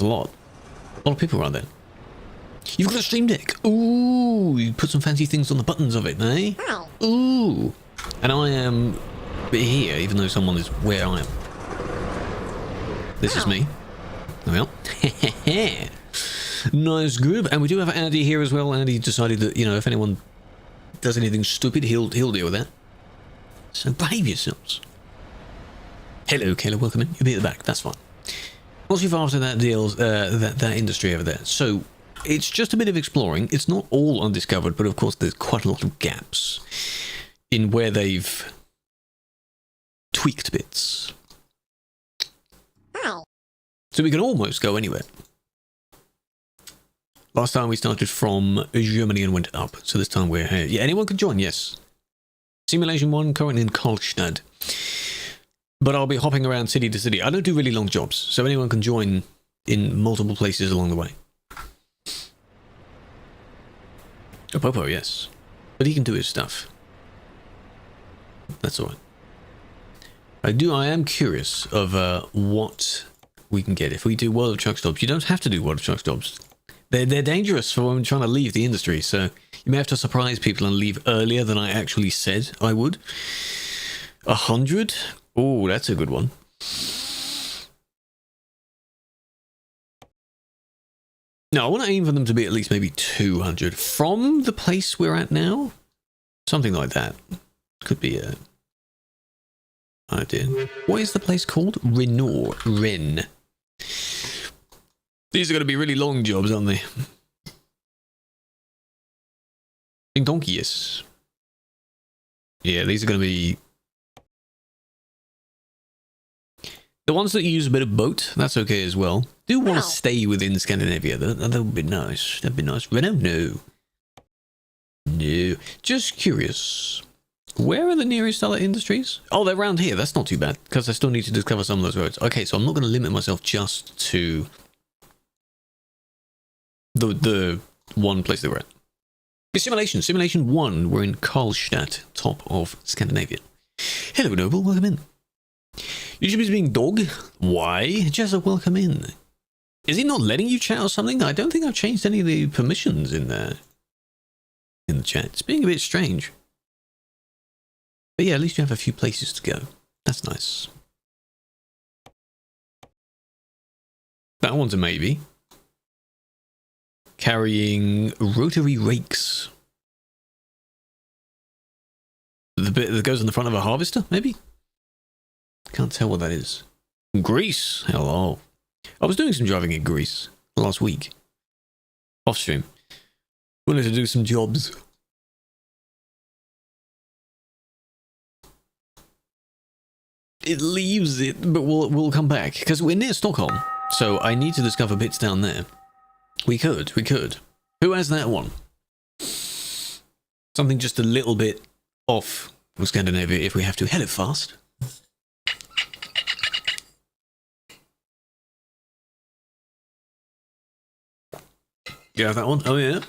That's a lot. A lot of people around there. You've got a Stream Deck. Ooh, you put some fancy things on the buttons of it, eh? Ooh. And I am here, even though someone is where I am. This is me. Well, nice group. And we do have Andy here as well. Andy decided that, you know, if anyone does anything stupid, he'll deal with that. So behave yourselves. Hello, Kayla, welcome in. You'll be at the back, that's fine. Once you've after that deals, that industry over there. So it's just a bit of exploring. It's not all undiscovered, but of course there's quite a lot of gaps in where they've tweaked bits. So we can almost go anywhere. Last time we started from Germany and went up, so this time we're here. Yeah, anyone can join, yes. Simulation 1, currently in Karlstad. But I'll be hopping around city to city. I don't do really long jobs, so anyone can join in multiple places along the way. Oh, Popo, yes. But he can do his stuff. That's alright. I am curious of what we can get if we do World of Truck Stops. You don't have to do World of Truck Stops. They're dangerous for when trying to leave the industry, so you may have to surprise people and leave earlier than I actually said I would. 100? Oh, that's a good one. No, I want to aim for them to be at least maybe 200 from the place we're at now. Something like that. Could be a idea. What is the place called? Ren. These are going to be really long jobs, aren't they? Ding donkey, yes. Yeah, these are going to be... The ones that use a bit of boat, that's okay as well. Do want to stay within Scandinavia. That would be nice. That'd be nice. Renault? No. No. Just curious. Where are the nearest other industries? Oh, they're around here. That's not too bad, because I still need to discover some of those roads. Okay, so I'm not going to limit myself just to the one place that we're at. Simulation 1. We're in Karlstad, top of Scandinavia. Hello, Noble. Welcome in. You should be speaking dog. Why? Jezza, welcome in. Is he not letting you chat or something? I don't think I've changed any of the permissions in there. In the chat. It's being a bit strange. But yeah, at least you have a few places to go. That's nice. That one's a maybe. Carrying rotary rakes. The bit that goes on the front of a harvester, maybe? Can't tell what that is. Greece. Hello. I was doing some driving in Greece last week. Off stream. Wanted to do some jobs. It leaves it, but we'll come back. Because we're near Stockholm. So I need to discover bits down there. We could. Who has that one? Something just a little bit off from Scandinavia if we have to. Hello, fast. You have that one? Oh, yeah.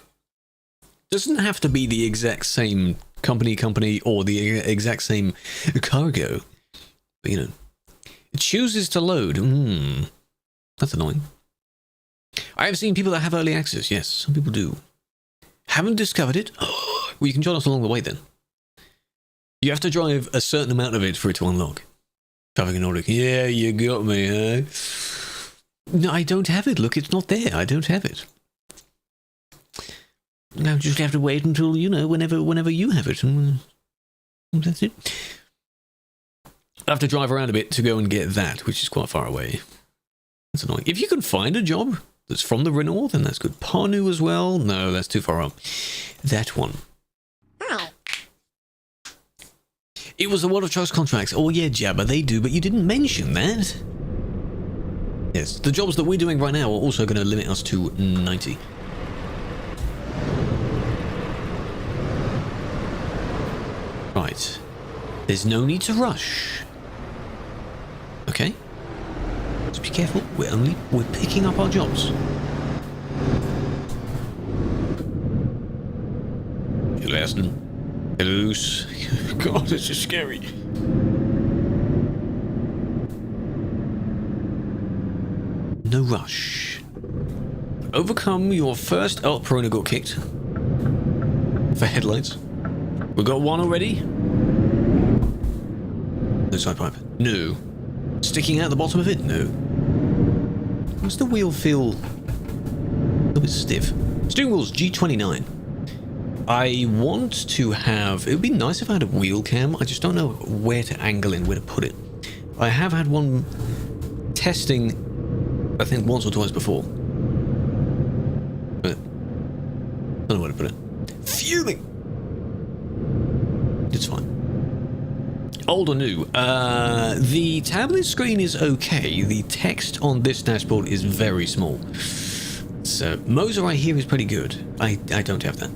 Doesn't have to be the exact same company, or the exact same cargo. But, you know, it chooses to load. That's annoying. I have seen people that have early access. Yes, some people do. Haven't discovered it? Well, you can join us along the way then. You have to drive a certain amount of it for it to unlock. Traffic and Nordic. Yeah, you got me, huh? No, I don't have it. Look, it's not there. I don't have it. I'll just have to wait until, you know, whenever you have it. And that's it. I have to drive around a bit to go and get that, which is quite far away. That's annoying. If you can find a job that's from the Renault, then that's good. Parnu as well? No, that's too far up. That one. It was the World of Trucks contracts. Oh yeah, Jabba, they do, but you didn't mention that. Yes, the jobs that we're doing right now are also going to limit us to 90. Right. There's no need to rush. Okay. Just be careful. We're picking up our jobs. Hello, Aston. Hello. God, this is scary. No rush. Overcome your first... Oh, Perona got kicked. For headlights. We got one already. No side pipe. No. Sticking out the bottom of it? No. Does the wheel feel a little bit stiff? Steering wheel's G29. I want to have... It would be nice if I had a wheel cam. I just don't know where to angle in, where to put it. I have had one testing, I think, once or twice before. But I don't know where to put it. Fuming! It's fine. Old or new? The tablet screen is okay. The text on this dashboard is very small. So, Moser I hear is pretty good. I don't have that.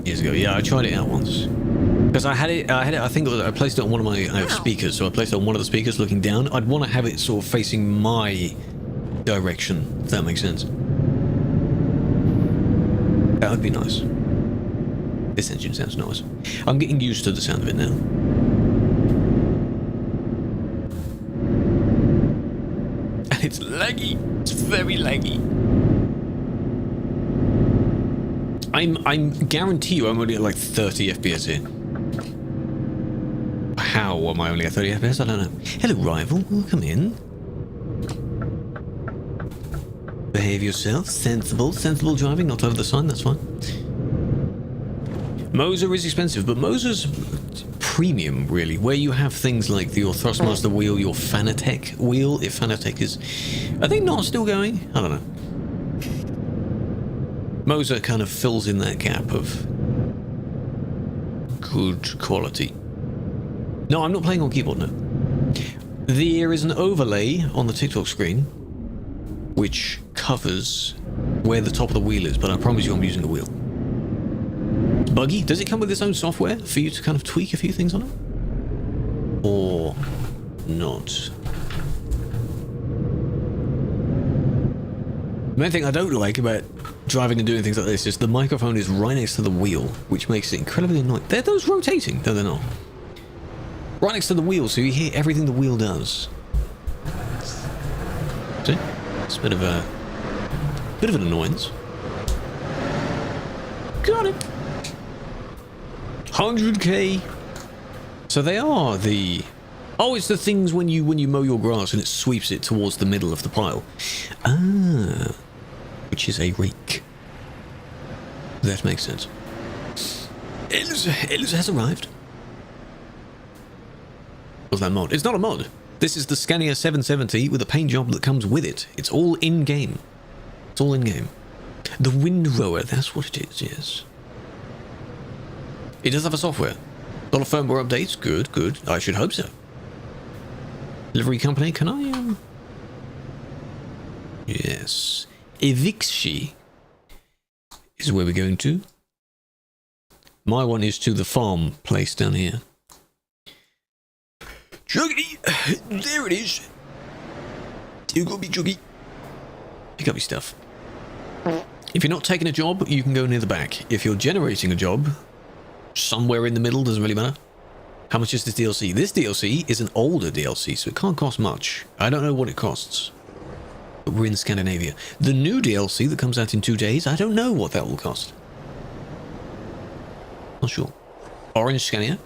Years ago, yeah, I tried it out once. Because I had it, I think I placed it on one of my I have speakers, so I placed it on one of the speakers looking down. I'd want to have it sort of facing my direction, if that makes sense. That would be nice. This engine sounds nice. I'm getting used to the sound of it now. And it's laggy. It's very laggy. I'm guarantee you I'm only at like 30 FPS here. How am I only at 30 FPS? I don't know. Hello, rival. Welcome in. Behave yourself. Sensible driving. Not over the sign. That's fine. Moser is expensive, but Moser's premium, really, where you have things like your Thrustmaster wheel, your Fanatec wheel. If Fanatec is... Are they not still going? I don't know. Moser kind of fills in that gap of good quality. No, I'm not playing on keyboard, no. There is an overlay on the TikTok screen which covers where the top of the wheel is, but I promise you I'm using a wheel. Buggy, does it come with its own software for you to kind of tweak a few things on it? Or not? The main thing I don't like about driving and doing things like this is the microphone is right next to the wheel, which makes it incredibly annoying. They're those rotating, no they're not. Right next to the wheel, so you hear everything the wheel does. See? It's a bit of an annoyance. Got it. 100k. So they are the... Oh, it's the things when you mow your grass and it sweeps it towards the middle of the pile. Ah, which is a rake. That makes sense. Elsa has arrived. What's that mod? It's not a mod. This is the Scania 770 with a paint job that comes with it. It's all in-game. It's all in-game. The Windrower, that's what it is, yes. It does have a software. A lot of firmware updates. Good, good. I should hope so. Livery company, can I, Yes. Evixi is where we're going to. My one is to the farm place down here. Juggy! There it is! You got me, Juggy. Pick up your stuff. If you're not taking a job, you can go near the back. If you're generating a job, somewhere in the middle, doesn't really matter. How much is this DLC? This DLC is an older DLC, so it can't cost much. I don't know what it costs. But we're in Scandinavia. The new DLC that comes out in 2 days, I don't know what that will cost. Not sure. Orange Scania.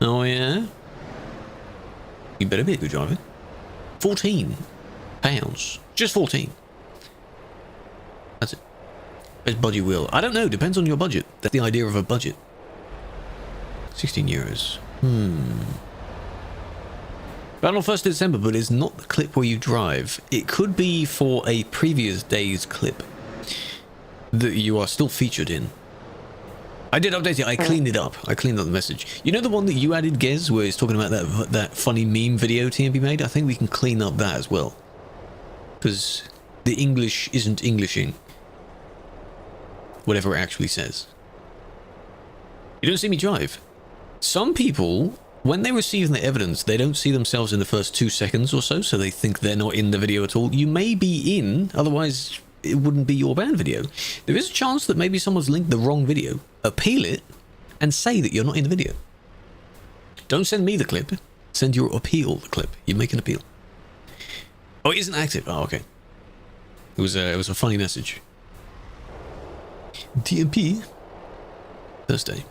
Oh yeah? You better be a good driver. £14. Just 14. That's it. Best budget wheel. I don't know, depends on your budget. That's the idea of a budget. 16 euros. Ran on 1st December, but it's not the clip where you drive. It could be for a previous day's clip that you are still featured in. I did update it. I cleaned it up. I cleaned up the message. You know the one that you added, Gez, where it's talking about that funny meme video TMP made? I think we can clean up that as well. Because the English isn't Englishing. Whatever it actually says. You don't see me drive. Some people, when they receive the evidence, they don't see themselves in the first 2 seconds or so, so they think they're not in the video at all. You may be in, otherwise it wouldn't be your banned video. There is a chance that maybe someone's linked the wrong video. Appeal it, and say that you're not in the video. Don't send me the clip. Send your appeal the clip. You make an appeal. Oh, it isn't active. Oh, okay. It was a funny message. DMP Thursday.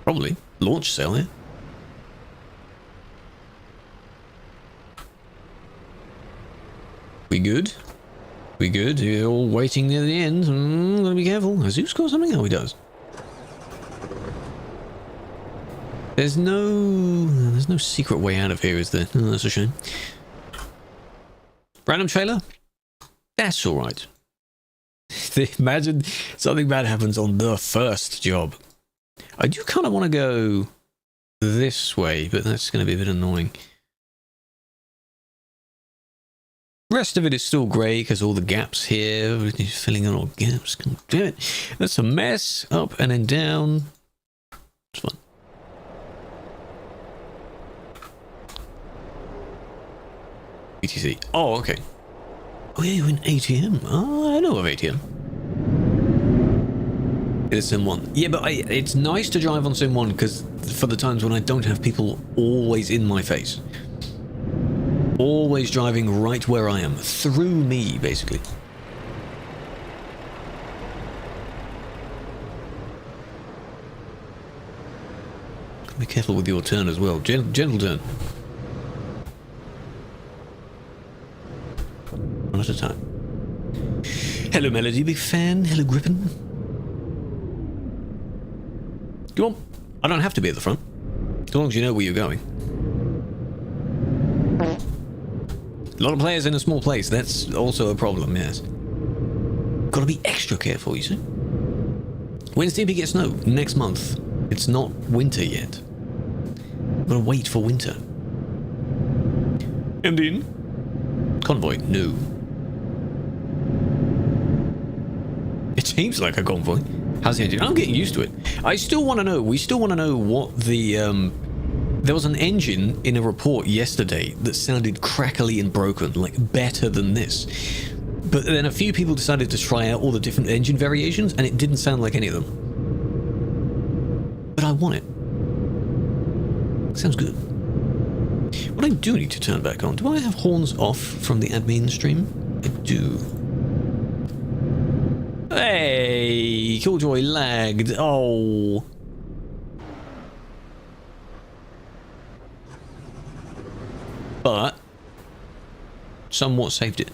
Probably. Launch sale, yeah? We good? We good? You're all waiting near the end. Gotta be careful. Has Zeus got something? Oh, he does. There's no secret way out of here, is there? Oh, that's a shame. Random trailer? That's alright. Imagine something bad happens on the first job. I do kind of want to go this way, but that's going to be a bit annoying. Rest of it is still grey because all the gaps here, filling in all gaps. Damn it. That's a mess. Up and then down. It's fun. BTC. Oh, okay. Oh yeah, you're in ATM. Oh, I know of ATM. It is Sim 1. Yeah, but it's nice to drive on Sim 1 because for the times when I don't have people always in my face. Always driving right where I am. Through me, basically. Be careful with your turn as well. Gentle turn. One at a time. Hello, Melody, big fan. Hello, Grippin. Come on. I don't have to be at the front. As long as you know where you're going. A lot of players in a small place. That's also a problem, yes. Gotta be extra careful, you see. When's DP get snow? Next month. It's not winter yet. Gotta wait for winter. Ending. Convoy? No. It seems like a convoy. How's the engine? I'm getting used to it. I still want to know. We still want to know what the there was an engine in a report yesterday that sounded crackly and broken, like better than this. But then a few people decided to try out all the different engine variations, and it didn't sound like any of them. But I want it. Sounds good. What I do need to turn back on. Do I have horns off from the admin stream? I do. Hey, Killjoy lagged. Oh. But somewhat saved it.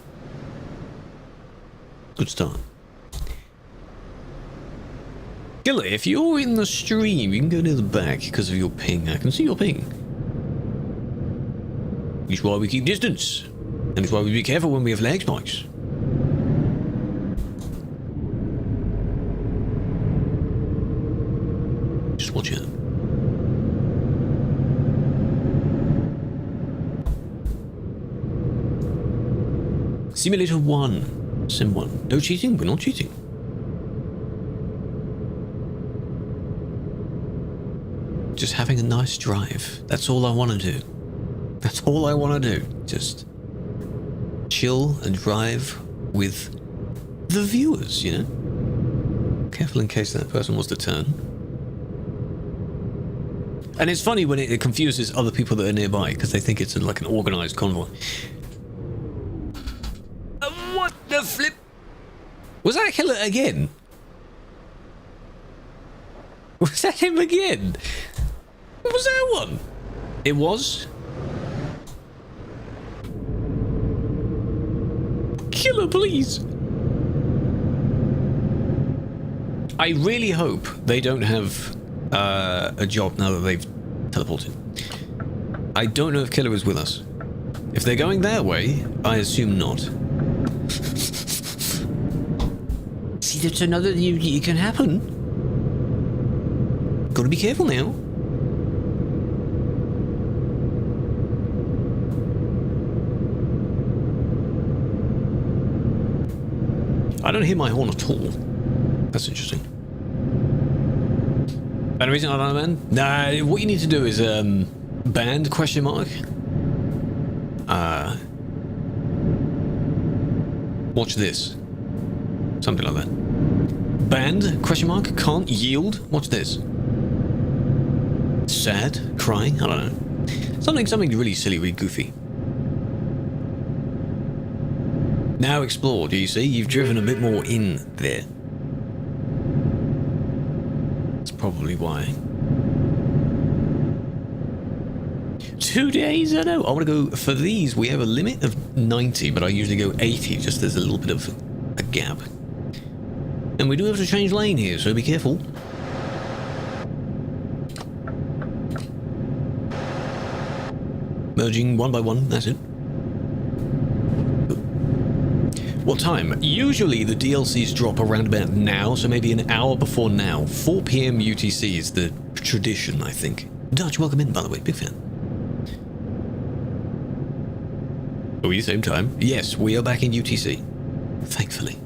Good start. Killer, if you're in the stream, you can go to the back because of your ping. I can see your ping. It's why we keep distance. And it's why we be careful when we have lag spikes. Just watch out. Simulator 1. Sim 1. No cheating? We're not cheating. Just having a nice drive. That's all I want to do. That's all I want to do. Just chill and drive with the viewers, you know? Careful in case that person wants to turn. And it's funny when it confuses other people that are nearby because they think it's like an organized convoy. What the flip? Was that Killer again? Was that him again? What was that one? It was? Killer, please. I really hope they don't have a job now that they've teleported. I don't know if Killer is with us. If they're going their way, I assume not. See, that's another it can happen. Gotta be careful now. I don't hear my horn at all. That's interesting. Better reason I don't know, man? Nah, what you need to do is banned question mark. Watch this. Something like that. Banned question mark can't yield. Watch this. Sad? Crying? I don't know. Something really silly, really goofy. Now explore, do you see? You've driven a bit more in there. That's probably why. 2 days? I know. I want to go, for these, we have a limit of 90, but I usually go 80, just there's a little bit of a gap. And we do have to change lane here, so be careful. Merging one by one, that's it. What time? Usually the DLCs drop around about now, so maybe an hour before now. 4 PM UTC is the tradition, I think. Dutch, welcome in, by the way, big fan. Are we same time? Yes, we are back in UTC. Thankfully.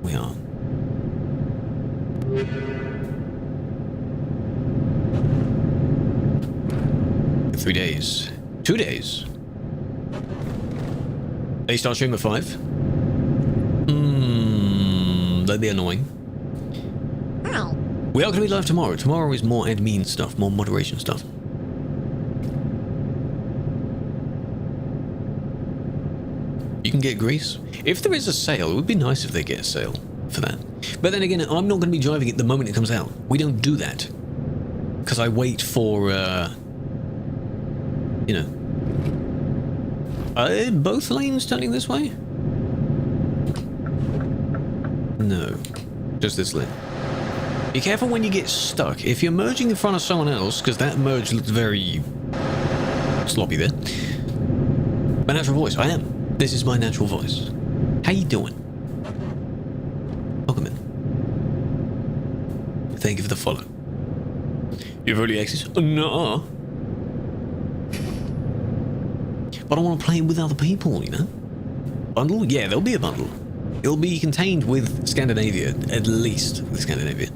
We are. Three days. 2 days. They start stream at 5? That'd be annoying. Ow. We are going to be live tomorrow. Tomorrow is more admin stuff, more moderation stuff. You can get grease. If there is a sale, it would be nice if they get a sale for that. But then again, I'm not going to be driving it the moment it comes out. We don't do that. Because I wait for, you know. Are both lanes turning this way? No. Just this lane. Be careful when you get stuck. If you're merging in front of someone else, because that merge looked very sloppy there. My natural voice, I am. This is my natural voice. How you doing? Welcome in. Thank you for the follow. You've early access? No. But I want to play with other people, you know? Bundle? Yeah, there'll be a bundle. It'll be contained with Scandinavia, at least with Scandinavia.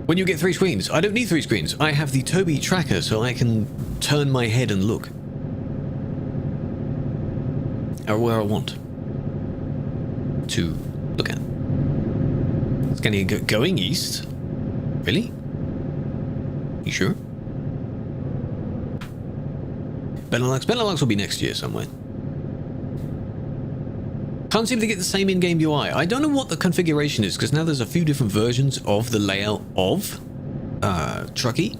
When you get 3 screens, I don't need 3 screens. I have the Toby tracker, so I can turn my head and look. Or where I want to look at. Scandinavia going east? Really? You sure? Benelux will be next year somewhere. Can't seem to get the same in-game UI. I don't know what the configuration is, because now there's a few different versions of the layout of Truckee.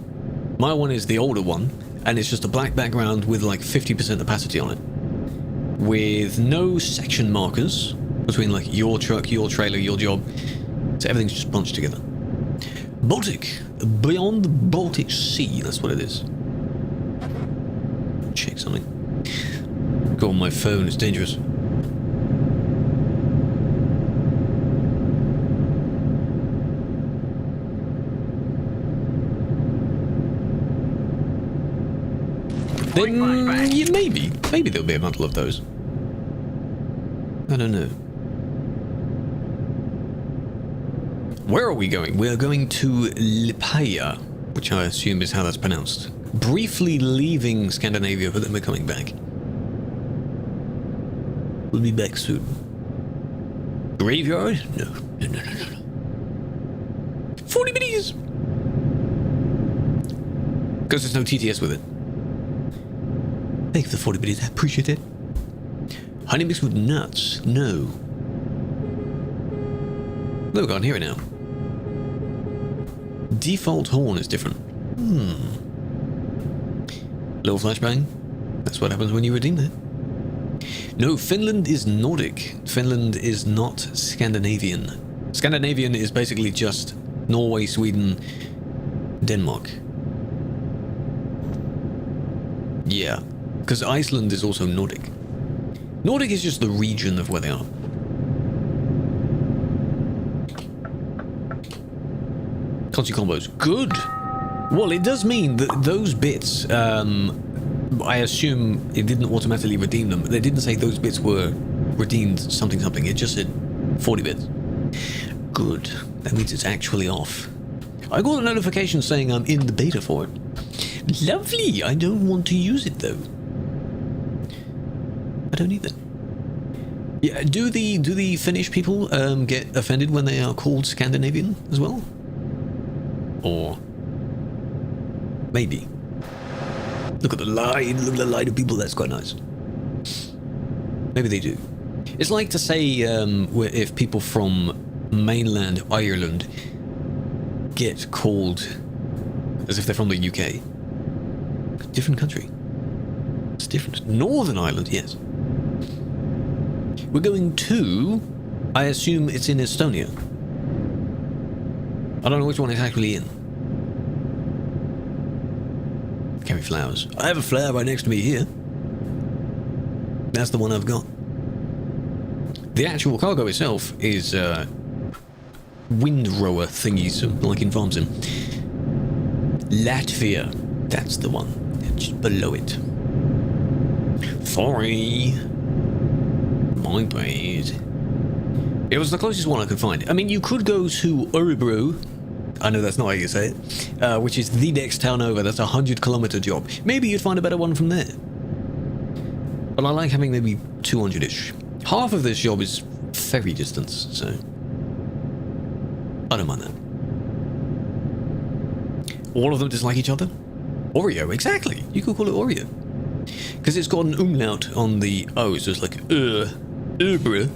My one is the older one, and it's just a black background with like 50% opacity on it. With no section markers between like your truck, your trailer, your job. So everything's just bunched together. Baltic. Beyond the Baltic Sea, that's what it is. Check something. Go on my phone, it's dangerous. Then, yeah, maybe there'll be a bundle of those. I don't know. Where are we going? We're going to Lipaia, which I assume is how that's pronounced. Briefly leaving Scandinavia, but then we're coming back. We'll be back soon. Graveyard? No. 40 minis! Because there's no TTS with it. Thank you for the 40 minis, I appreciate it. Honey mixed with nuts? No. Look, I can hear it now. Default horn is different. Little flashbang. That's what happens when you redeem that. No, Finland is Nordic. Finland is not Scandinavian. Scandinavian is basically just Norway, Sweden, Denmark. Yeah, because Iceland is also Nordic. Nordic is just the region of where they are. Conti combos. Good! Well, it does mean that those bits, I assume it didn't automatically redeem them. They didn't say those bits were redeemed something. It just said 40 bits. Good. That means it's actually off. I got a notification saying I'm in the beta for it. Lovely! I don't want to use it though. I don't either. Yeah, do the Finnish people get offended when they are called Scandinavian as well? Or maybe. Look at the line, look at the line of people, that's quite nice. Maybe they do. It's like to say if people from mainland Ireland get called as if they're from the UK. Different country. It's different. Northern Ireland, yes. We're going to, I assume it's in Estonia. I don't know which one it's actually in. Carry flowers. I have a flower right next to me here. That's the one I've got. The actual cargo itself is windrower thingies, like in Farm Sim. Latvia. That's the one. Just below it. Sorry. My bad. It was the closest one I could find. I mean, you could go to Örebro. I know that's not how you say it. Which is the next town over. That's a 100-kilometer job. Maybe you'd find a better one from there. But I like having maybe 200-ish. Half of this job is ferry distance, so I don't mind that. All of them dislike each other? Oreo, exactly. You could call it Oreo. Because it's got an umlaut on the O, so it's like, bruh.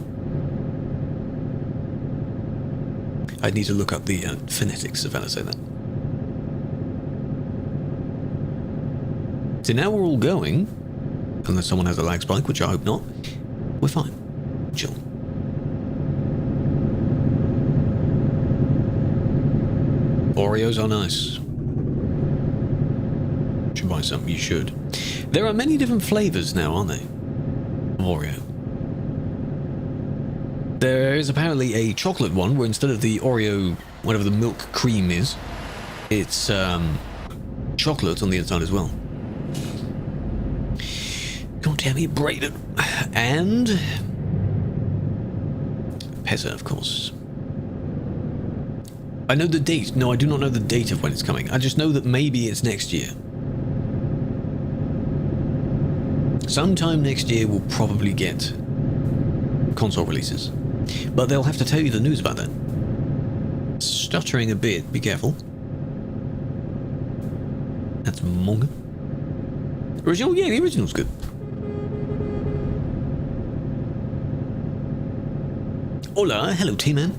I need to look up the phonetics of how to say that. So now we're all going, unless someone has a lag spike, which I hope not, we're fine. Chill. Oreos are nice. Should buy some, you should. There are many different flavors now, aren't they? Of Oreo. There is apparently a chocolate one where instead of the Oreo, whatever the milk cream is, it's chocolate on the inside as well. God damn it, Brayden. And Pezza, of course. I know the date. No, I do not know the date of when it's coming. I just know that maybe it's next year. Sometime next year we'll probably get console releases. But they'll have to tell you the news about that. Stuttering a bit, be careful. That's manga. Original? Yeah, the original's good. Hola, hello T-Man.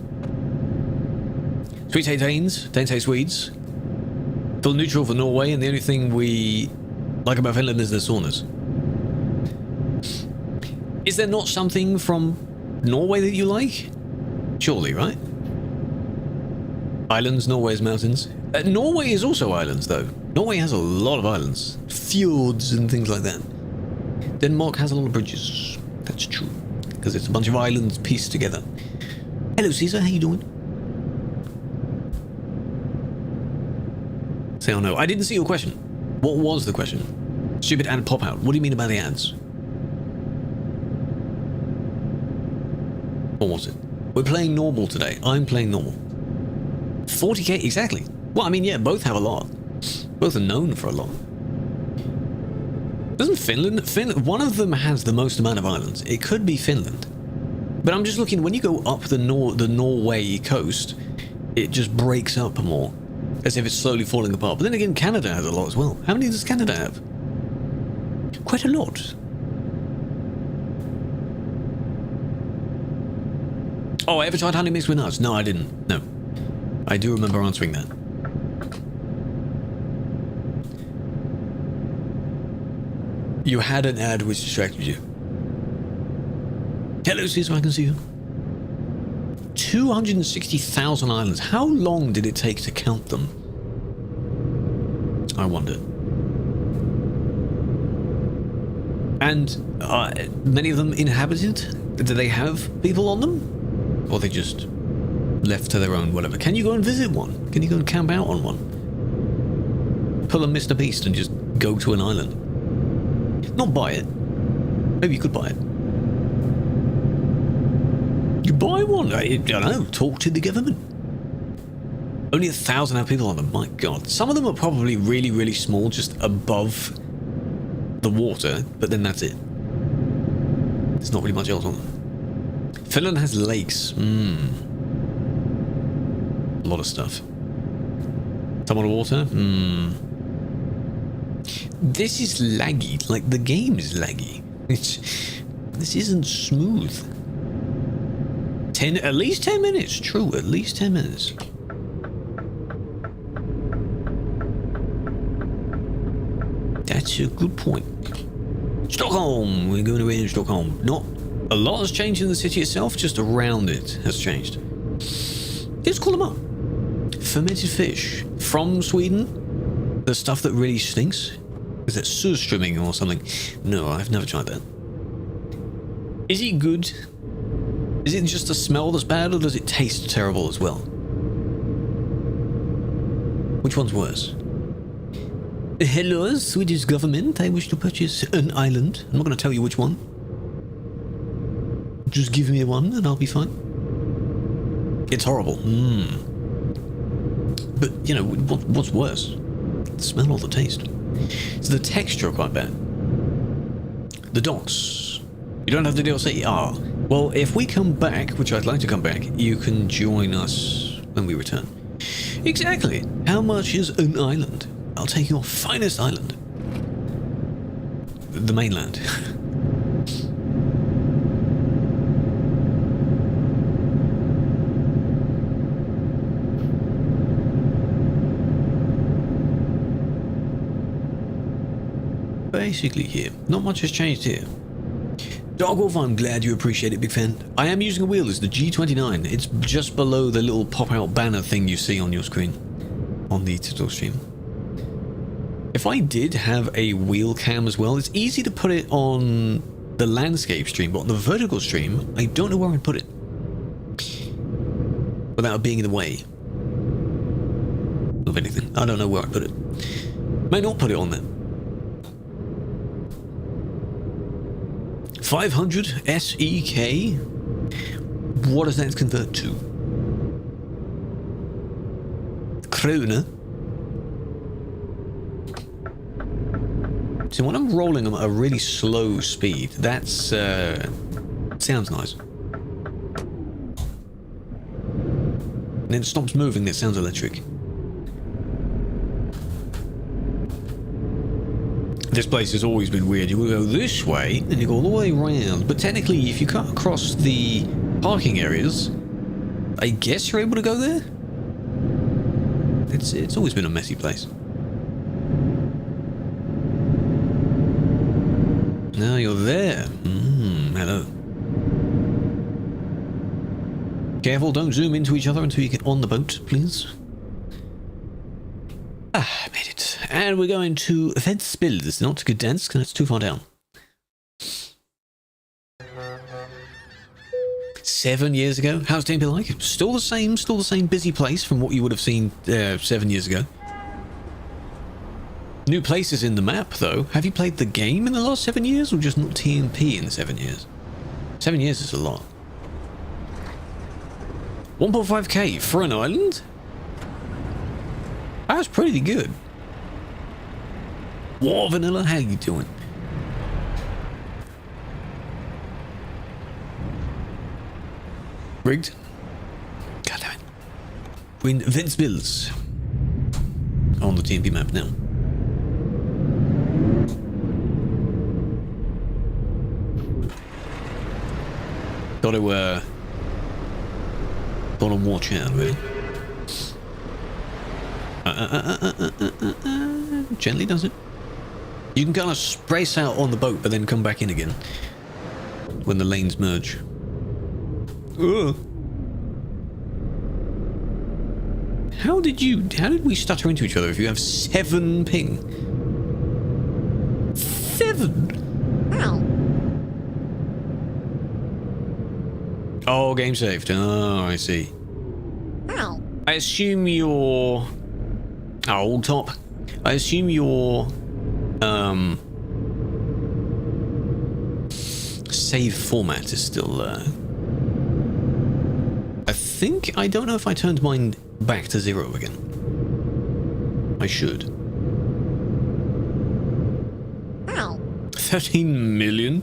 Sweet Danes, Danes Swedes. Feel neutral for Norway, and the only thing we like about Finland is their saunas. Is there not something from Norway that you like? Surely, right? Islands, Norway's mountains. Norway is also islands, though. Norway has a lot of islands. Fjords and things like that. Denmark has a lot of bridges. That's true. Because it's a bunch of islands pieced together. Hello, Caesar. How you doing? Say oh no. I didn't see your question. What was the question? Stupid ad pop out. What do you mean about the ads? What was it? We're playing normal today. I'm playing normal. 40k, exactly. Well, I mean, yeah, both have a lot. Both are known for a lot. Doesn't Finland, one of them has the most amount of islands. It could be Finland. But I'm just looking, when you go up the Norway coast, it just breaks up more. As if it's slowly falling apart. But then again, Canada has a lot as well. How many does Canada have? Quite a lot. Oh, I ever tried honey mixed with nuts? No, I didn't. No. I do remember answering that. You had an ad which distracted you. Hello, Caesar, I can see you. 260,000 islands. How long did it take to count them? I wonder. And many of them inhabited? Do they have people on them? Or they just left to their own whatever? Can you go and visit one? Can you go and camp out on one? Pull a Mr. Beast and just go to an island. Not buy it. Maybe you could buy it. You buy one. I don't know. Talk to the government. Only 1,000 have people on them. My God. Some of them are probably really, really small, just above the water, but then that's it. There's not really much else on them. Finland has lakes. A lot of stuff. Some on water. This is laggy. Like, the game is laggy. This isn't smooth. At least 10 minutes. True, at least 10 minutes. That's a good point. Stockholm. We're going to be in Stockholm. Not a lot has changed in the city itself, just around it has changed. Let's call them up. Fermented fish from Sweden. The stuff that really stinks. Is it surströmming or something? No, I've never tried that. Is it good? Is it just the smell that's bad, or does it taste terrible as well? Which one's worse? Hello, Swedish government. I wish to purchase an island. I'm not going to tell you which one. Just give me one and I'll be fine. It's horrible. But, you know, what's worse? The smell or the taste? So the texture are quite bad. The docks. You don't have the DLC. Ah. Well, if we come back, which I'd like to come back, you can join us when we return. Exactly. How much is an island? I'll take your finest island. The mainland. Basically here. Not much has changed here. Dogwolf, I'm glad you appreciate it, big fan. I am using a wheel. It's the G29. It's just below the little pop-out banner thing you see on your screen. On the tutorial stream. If I did have a wheel cam as well, it's easy to put it on the landscape stream, but on the vertical stream, I don't know where I'd put it. Without being in the way of anything. I don't know where I'd put it. May not put it on there. 500 SEK. What does that convert to? Krona. So when I'm rolling them at a really slow speed, that's sounds nice. And then it stops moving, it sounds electric. This place has always been weird. You go this way, and you go all the way around. But technically, if you cut across the parking areas, I guess you're able to go there? It's always been a messy place. Now you're there. Hello. Careful, don't zoom into each other until you get on the boat, please. Ah, I made it. And we're going to Ventspils, not to Gdansk, that's too far down. 7 years ago? How's Tempe like? Still the same busy place from what you would have seen 7 years ago. New places in the map, though. Have you played the game in the last 7 years, or just not TMP in 7 years? 7 years is a lot. 1.5k for an island? That's pretty good. War Vanilla, how you doing? Rigged? God damn it. We're in Ventspils. On the TMP map now. Gotta watch out, really. Gently does it. You can kind of sprace out on the boat, but then come back in again when the lanes merge. Ugh. How did we stutter into each other if you have 7 ping? 7? Ow. Oh, game saved. Oh, I see. Ow. I assume your old top. I assume your save format is still I don't know if I turned mine back to 0 again. I should. Ow. 13 million?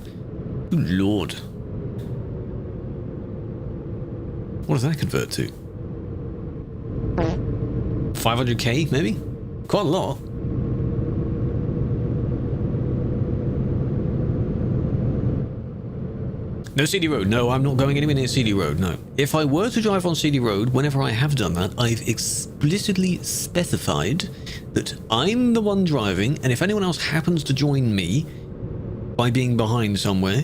Good lord. What does that convert to? 500k, maybe? Quite a lot. No CD Road. No, I'm not going anywhere near CD Road, no. If I were to drive on CD Road, whenever I have done that, I've explicitly specified that I'm the one driving, and if anyone else happens to join me by being behind somewhere,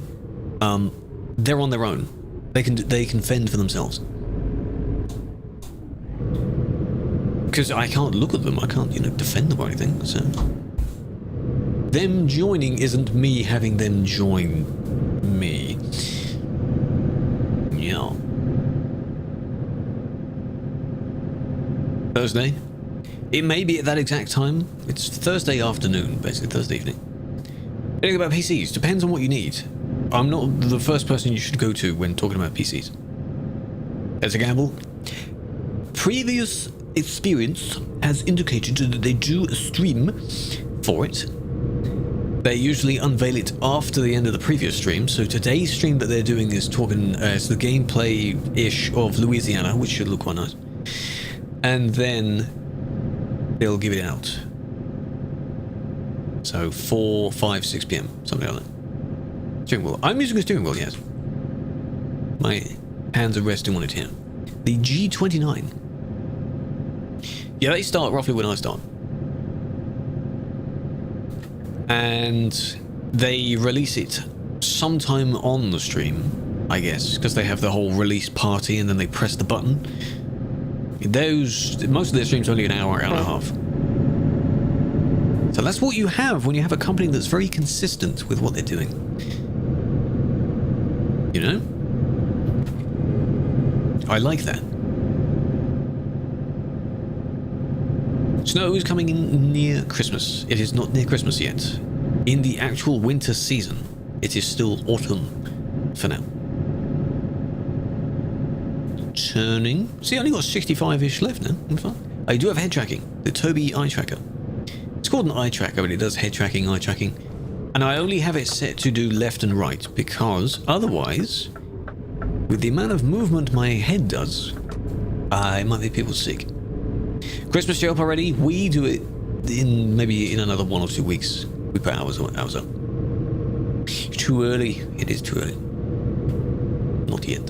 they're on their own. They can fend for themselves. Because I can't look at them, I can't, defend them or anything, so... Them joining isn't me having them join me. Yeah. Thursday. It may be at that exact time. It's Thursday afternoon, basically, Thursday evening. Anything about PCs? Depends on what you need. I'm not the first person you should go to when talking about PCs. It's a gamble. Previous experience has indicated that they do a stream for it. They usually unveil it after the end of the previous stream, so today's stream that they're doing is talking, it's the gameplay-ish of Louisiana, which should look quite nice. And then they'll give it out. So 4, 5, 6 p.m, something like that. Steering wheel. I'm using a steering wheel, yes. My hands are resting on it here. The G29. Yeah, they start roughly when I start. And they release it sometime on the stream, I guess, because they have the whole release party and then they press the button. Most of their streams are only an hour and a half. So that's what you have when you have a company that's very consistent with what they're doing. You know? I like that. Snow is coming in near Christmas. It is not near Christmas yet. In the actual winter season, it is still autumn for now. Turning. See, I only got 65-ish left now. I'm fine. I do have head tracking. The Tobii eye tracker. It's called an eye tracker, but it does head tracking, eye tracking. And I only have it set to do left and right because otherwise, with the amount of movement my head does, I might make people sick. Christmas tree up already. We do it maybe in another 1 or 2 weeks. We put ours up. It's too early. It is too early. Not yet.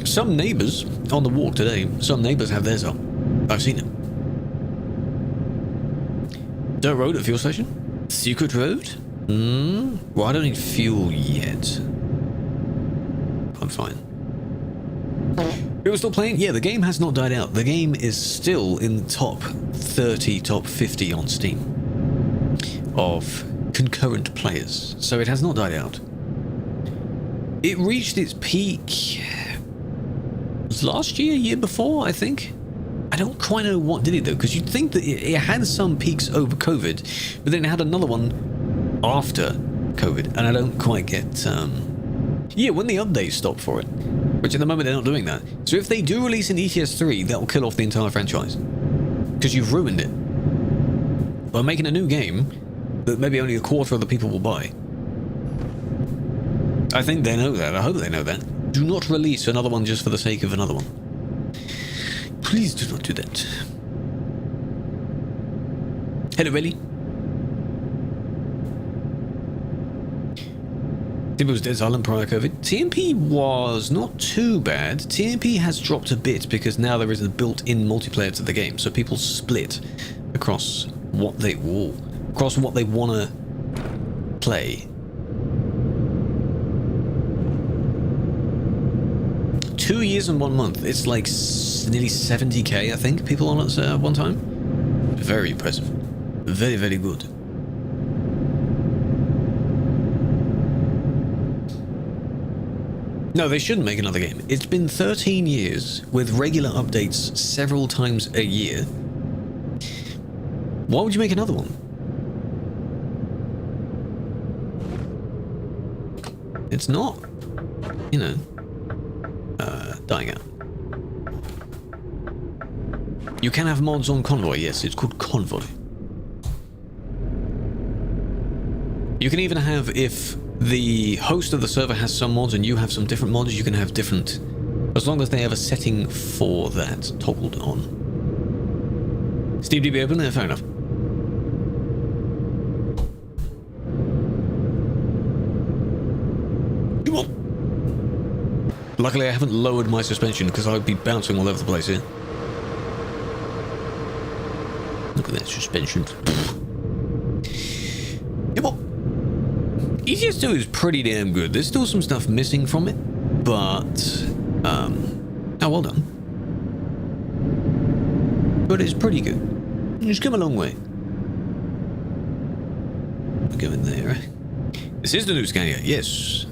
Some neighbours on the walk today, some neighbours have theirs up. I've seen it. Dirt road at fuel station? Secret road? Well, I don't need fuel yet. I'm fine. People still playing? Yeah, the game has not died out. The game is still in the top 30, top 50 on Steam of concurrent players. So it has not died out. It reached its peak last year before, I think. I don't quite know what did it though, because you'd think that it had some peaks over COVID, but then it had another one after COVID, and I don't quite get yeah, when the updates stop for it, which at the moment they're not doing that. So if they do release an ETS3, that will kill off the entire franchise because you've ruined it by making a new game that maybe only a quarter of the people will buy. I think they know that. I hope they know that. Do not release another one just for the sake of another one. Please do not do that. Hello, Ellie. TMP was dead silent prior COVID. TMP was not too bad. TMP has dropped a bit because now there is a built-in multiplayer to the game, so people split across what they want to play. 2 years and 1 month. It's like nearly 70k, I think, people on it at one time. Very impressive. Very, very good. No, they shouldn't make another game. It's been 13 years with regular updates several times a year. Why would you make another one? It's not, you know, dying out. You can have mods on Convoy, yes, it's called Convoy. You can even have, if the host of the server has some mods and you have some different mods, you can have different, as long as they have a setting for that toggled on. Steve DB open there, fair enough. Come on. Luckily I haven't lowered my suspension because I'd be bouncing all over the place here. Look at that suspension. Come on. ETS2 is pretty damn good. There's still some stuff missing from it, but oh, well done. But it's pretty good. It's come a long way. We'll go in there. This is the new Scania, yes.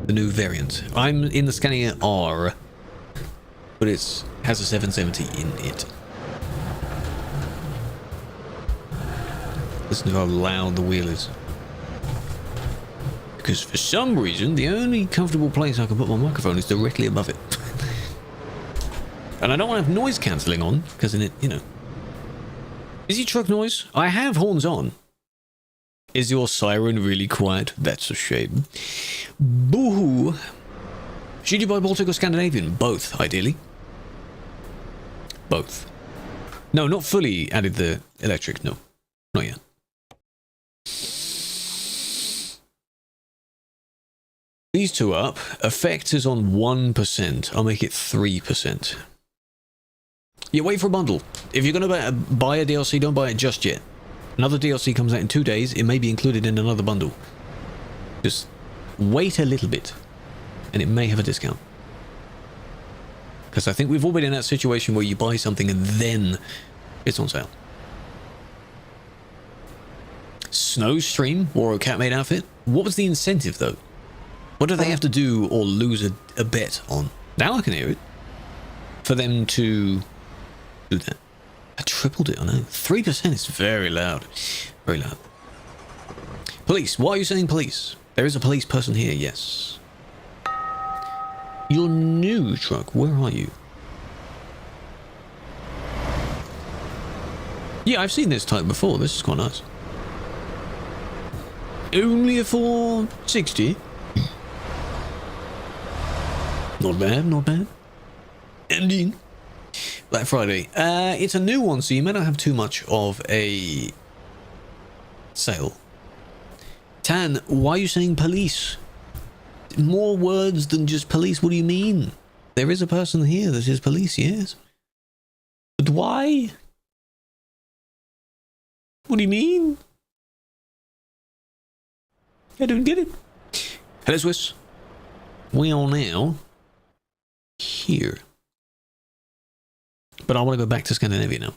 The new variant. I'm in the Scania R, but it has a 770 in it. Listen to how loud the wheel is. Because for some reason, the only comfortable place I can put my microphone is directly above it. And I don't want to have noise cancelling on, because in it, you know. Is your truck noise? I have horns on. Is your siren really quiet? That's a shame. Boo-hoo. Should you buy Baltic or Scandinavian? Both, ideally. Both. No, not fully added the electric, no. Not yet. These two up. Effect is on 1%. I'll make it 3%. Yeah, wait for a bundle. If you're going to buy a DLC, don't buy it just yet. Another DLC comes out in 2 days. It may be included in another bundle. Just wait a little bit, and it may have a discount. Because I think we've all been in that situation where you buy something and then it's on sale. Snowstream wore a Catmate outfit. What was the incentive, though? What do they have to do or lose a bet on? Now I can hear it. For them to do that. I tripled it, I know. 3% is very loud. Very loud. Police. Why are you saying police? There is a police person here, yes. Your new truck, where are you? Yeah, I've seen this type before. This is quite nice. Only a 460? Not bad, not bad. Ending. Black Friday. It's a new one, so you may not have too much of a sale. Tan, why are you saying police? More words than just police. What do you mean? There is a person here that is police, yes. But why? What do you mean? I don't get it. Hello, Swiss. We are now here. But I want to go back to Scandinavia now.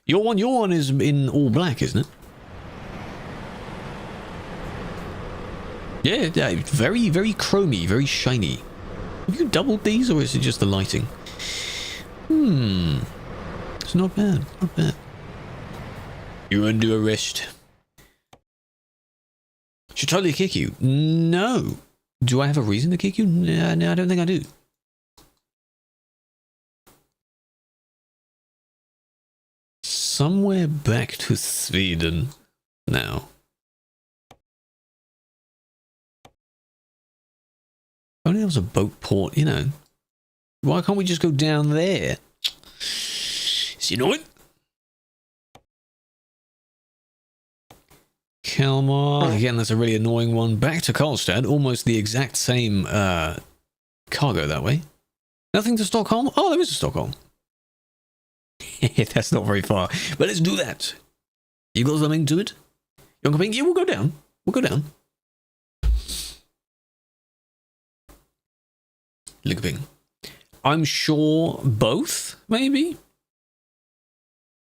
Your one is in all black, isn't it? Yeah, very, very chromy, very shiny. Have you doubled these, or is it just the lighting? It's not bad, not bad. You're under arrest. Should totally kick you. No. Do I have a reason to kick you? No, I don't think I do. Somewhere back to Sweden now. Only there was a boat port, you know. Why can't we just go down there? You know it? Kalmar. Again, that's a really annoying one. Back to Karlstad. Almost the exact same cargo that way. Nothing to Stockholm? Oh, there is a Stockholm. That's not very far. But let's do that. You got something to it? Young yeah, we'll go down. We'll go down. Linkping. I'm sure both, maybe?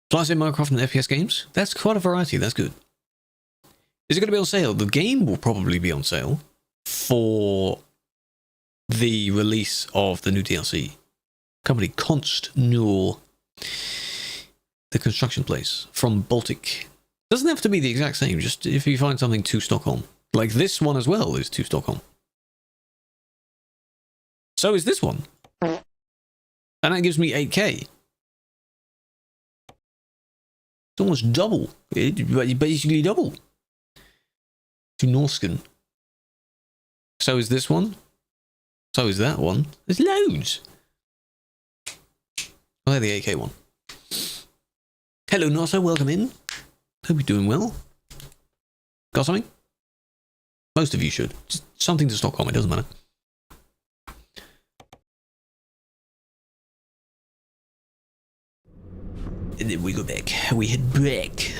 Plus in Minecraft and FPS games? That's quite a variety. That's good. Is it going to be on sale? The game will probably be on sale for the release of the new DLC. Company Const Newell. The construction place from Baltic. Doesn't have to be the exact same, just if you find something to Stockholm. Like this one as well is to Stockholm. So is this one. And that gives me 8k. It's almost double. Basically double. to Norsken. So is this one. So is that one. There's loads. Oh, they're the AK one. Hello, Norso. Welcome in. Hope you're doing well. Got something? Most of you should. Just something to Stockholm. It doesn't matter. And then we go back. We head back.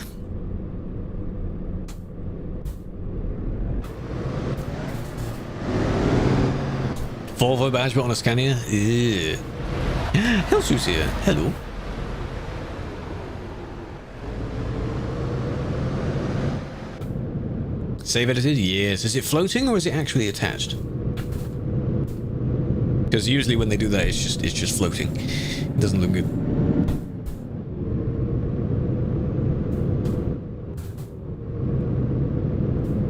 Volvo badge, but on a Scania. Hellsu's here. Hello. Save edited? Yes. Is it floating or is it actually attached? Because usually when they do that, it's just floating. It doesn't look good.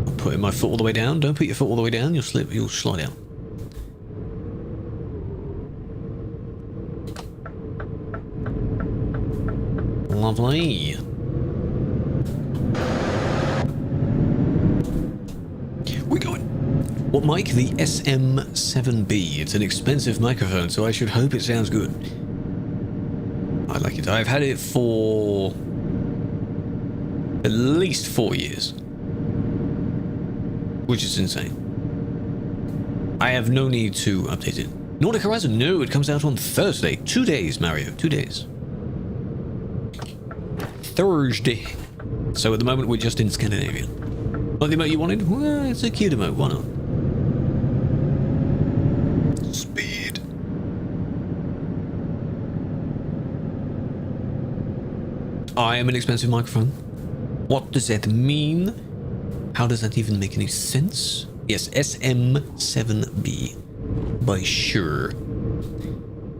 I'm putting my foot all the way down. Don't put your foot all the way down. You'll slip. You'll slide out. Lovely. We're going. What mic? The SM7B. It's an expensive microphone, so I should hope it sounds good. I like it. I've had it for at least 4 years, which is insane. I have no need to update it. Nordic Horizon? No, it comes out on Thursday. 2 days, Mario. 2 days. Thursday. So at the moment we're just in Scandinavia. Not the emote you wanted? Well, it's a cute emote, why not? Speed. I am an expensive microphone. What does that mean? How does that even make any sense? Yes, SM7B. By sure.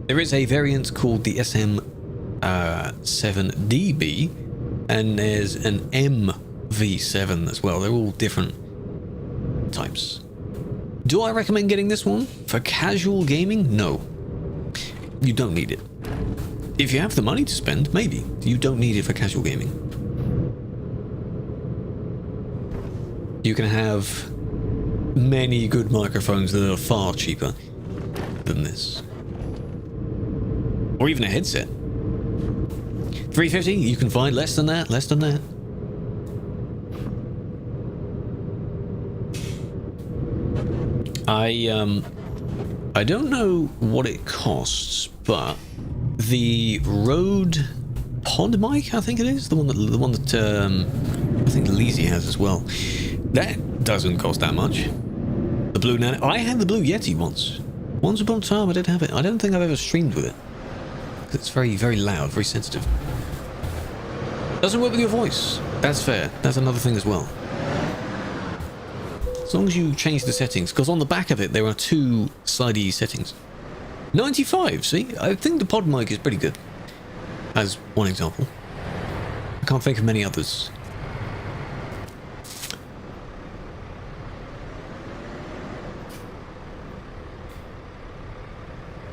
There is a variant called the SM7DB, and there's an MV7 as well. They're all different types. Do I recommend getting this one? For casual gaming? No. You don't need it. If you have the money to spend, maybe. You don't need it for casual gaming. You can have many good microphones that are far cheaper than this. Or even a headset. 350, you can find less than that, less than that. I don't know what it costs, but the Rode Pod mic, I think it is, the one that I think Lizzie has as well. That doesn't cost that much. The Blue Nano, I had the Blue Yeti once. Once upon a time I did have it. I don't think I've ever streamed with it. Because it's very, very loud, very sensitive. Doesn't work with your voice. That's fair. That's another thing as well. As long as you change the settings, because on the back of it there are two slidey settings. 95, see? I think the pod mic is pretty good. As one example. I can't think of many others.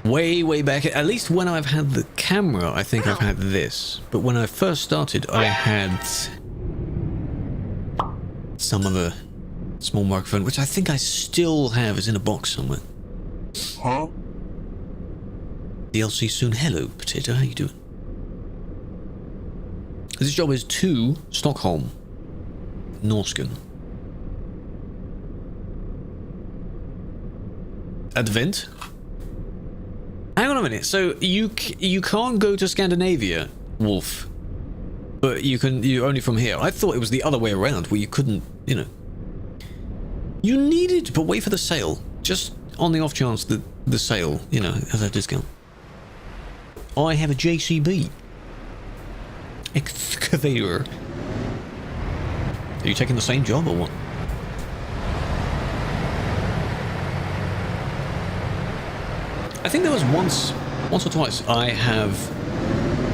Way back, at least when I've had the camera, I think I've had this. But when I first started, I had some other small microphone, which I think I still have, is in a box somewhere. Huh? DLC soon. Hello, Potato, how you doing? This job is to Stockholm, Norsken. Advent? Hang on a minute. So you can't go to Scandinavia, Wolf, but you only from here. I thought it was the other way around, where you couldn't, you know. You needed, but wait for the sale. Just on the off chance that the sale, you know, has a discount. I have a JCB excavator. Are you taking the same job or what? I think there was once or twice I have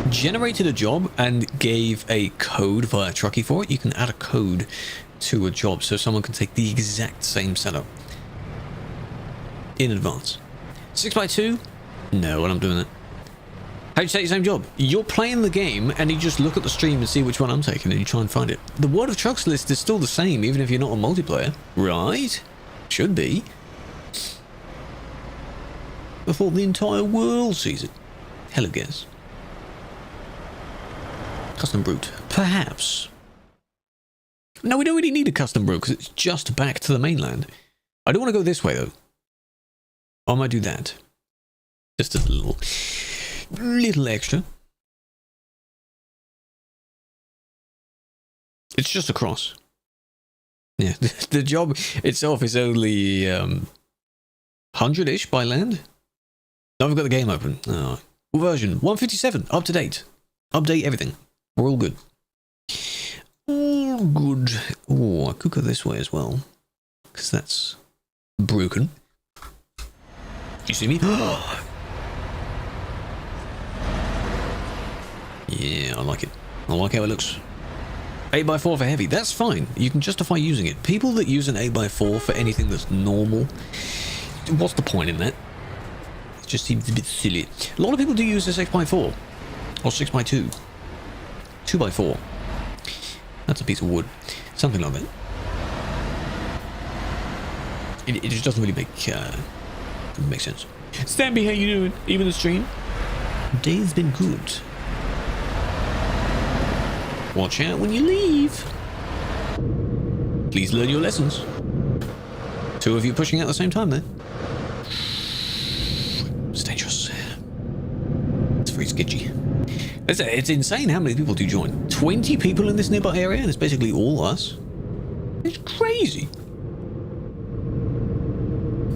generated a job and gave a code via Truckee for it. You can add a code to a job so someone can take the exact same setup in advance. 6x2? No, I'm not doing that. How do you take the same job? You're playing the game and you just look at the stream and see which one I'm taking and you try and find it. The World of Trucks list is still the same even if you're not on multiplayer. Right? Should be. I thought the entire world sees it. Hello, guess. Custom brute. Perhaps. No, we don't really need a custom brute because it's just back to the mainland. I don't want to go this way though. I might do that. Just a little extra. It's just across. Yeah, the job itself is only 100-ish by land. Now I've got the game open. Oh. Version 157, up to date. Update everything. We're all good. All good. Oh, I could go this way as well. Because that's broken. You see me? Yeah, I like it. I like how it looks. 8x4 for heavy. That's fine. You can justify using it. People that use an 8x4 for anything that's normal, what's the point in that? It just seems a bit silly. A lot of people do use a 6x4 or 6x2. 2x4. That's a piece of wood. Something like that. It just doesn't really make sense. Stampy, how you doing? Even the stream? Day's been good. Watch out when you leave. Please learn your lessons. Two of you pushing out at the same time there. It's dangerous. It's very sketchy. It's insane how many people do join. 20 people in this nearby area and it's basically all us. It's crazy.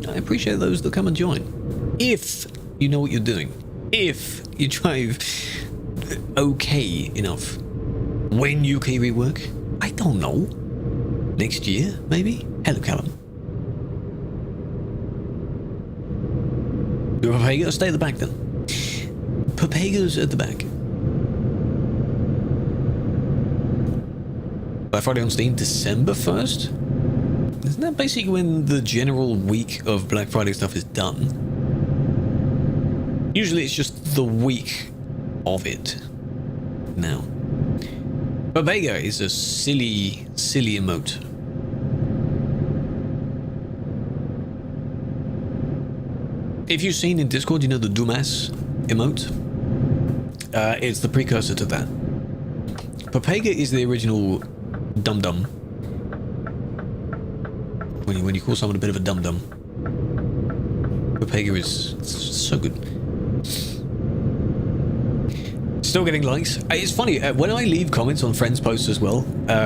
I appreciate those that come and join. If you know what you're doing. If you drive okay enough. When UK rework? I don't know. Next year, maybe? Hello, Callum. You're Papega? Stay at the back then. Papega's at the back. Black Friday on Steam, December 1st? Isn't that basically when the general week of Black Friday stuff is done? Usually it's just the week of it. Now. Babega is a silly emote. If you've seen in Discord, you know the Dumas emote? It's the precursor to that. Papega is the original dum-dum. When you call someone a bit of a dum-dum. Papega is so good. Still getting likes. It's funny, when I leave comments on friends' posts as well,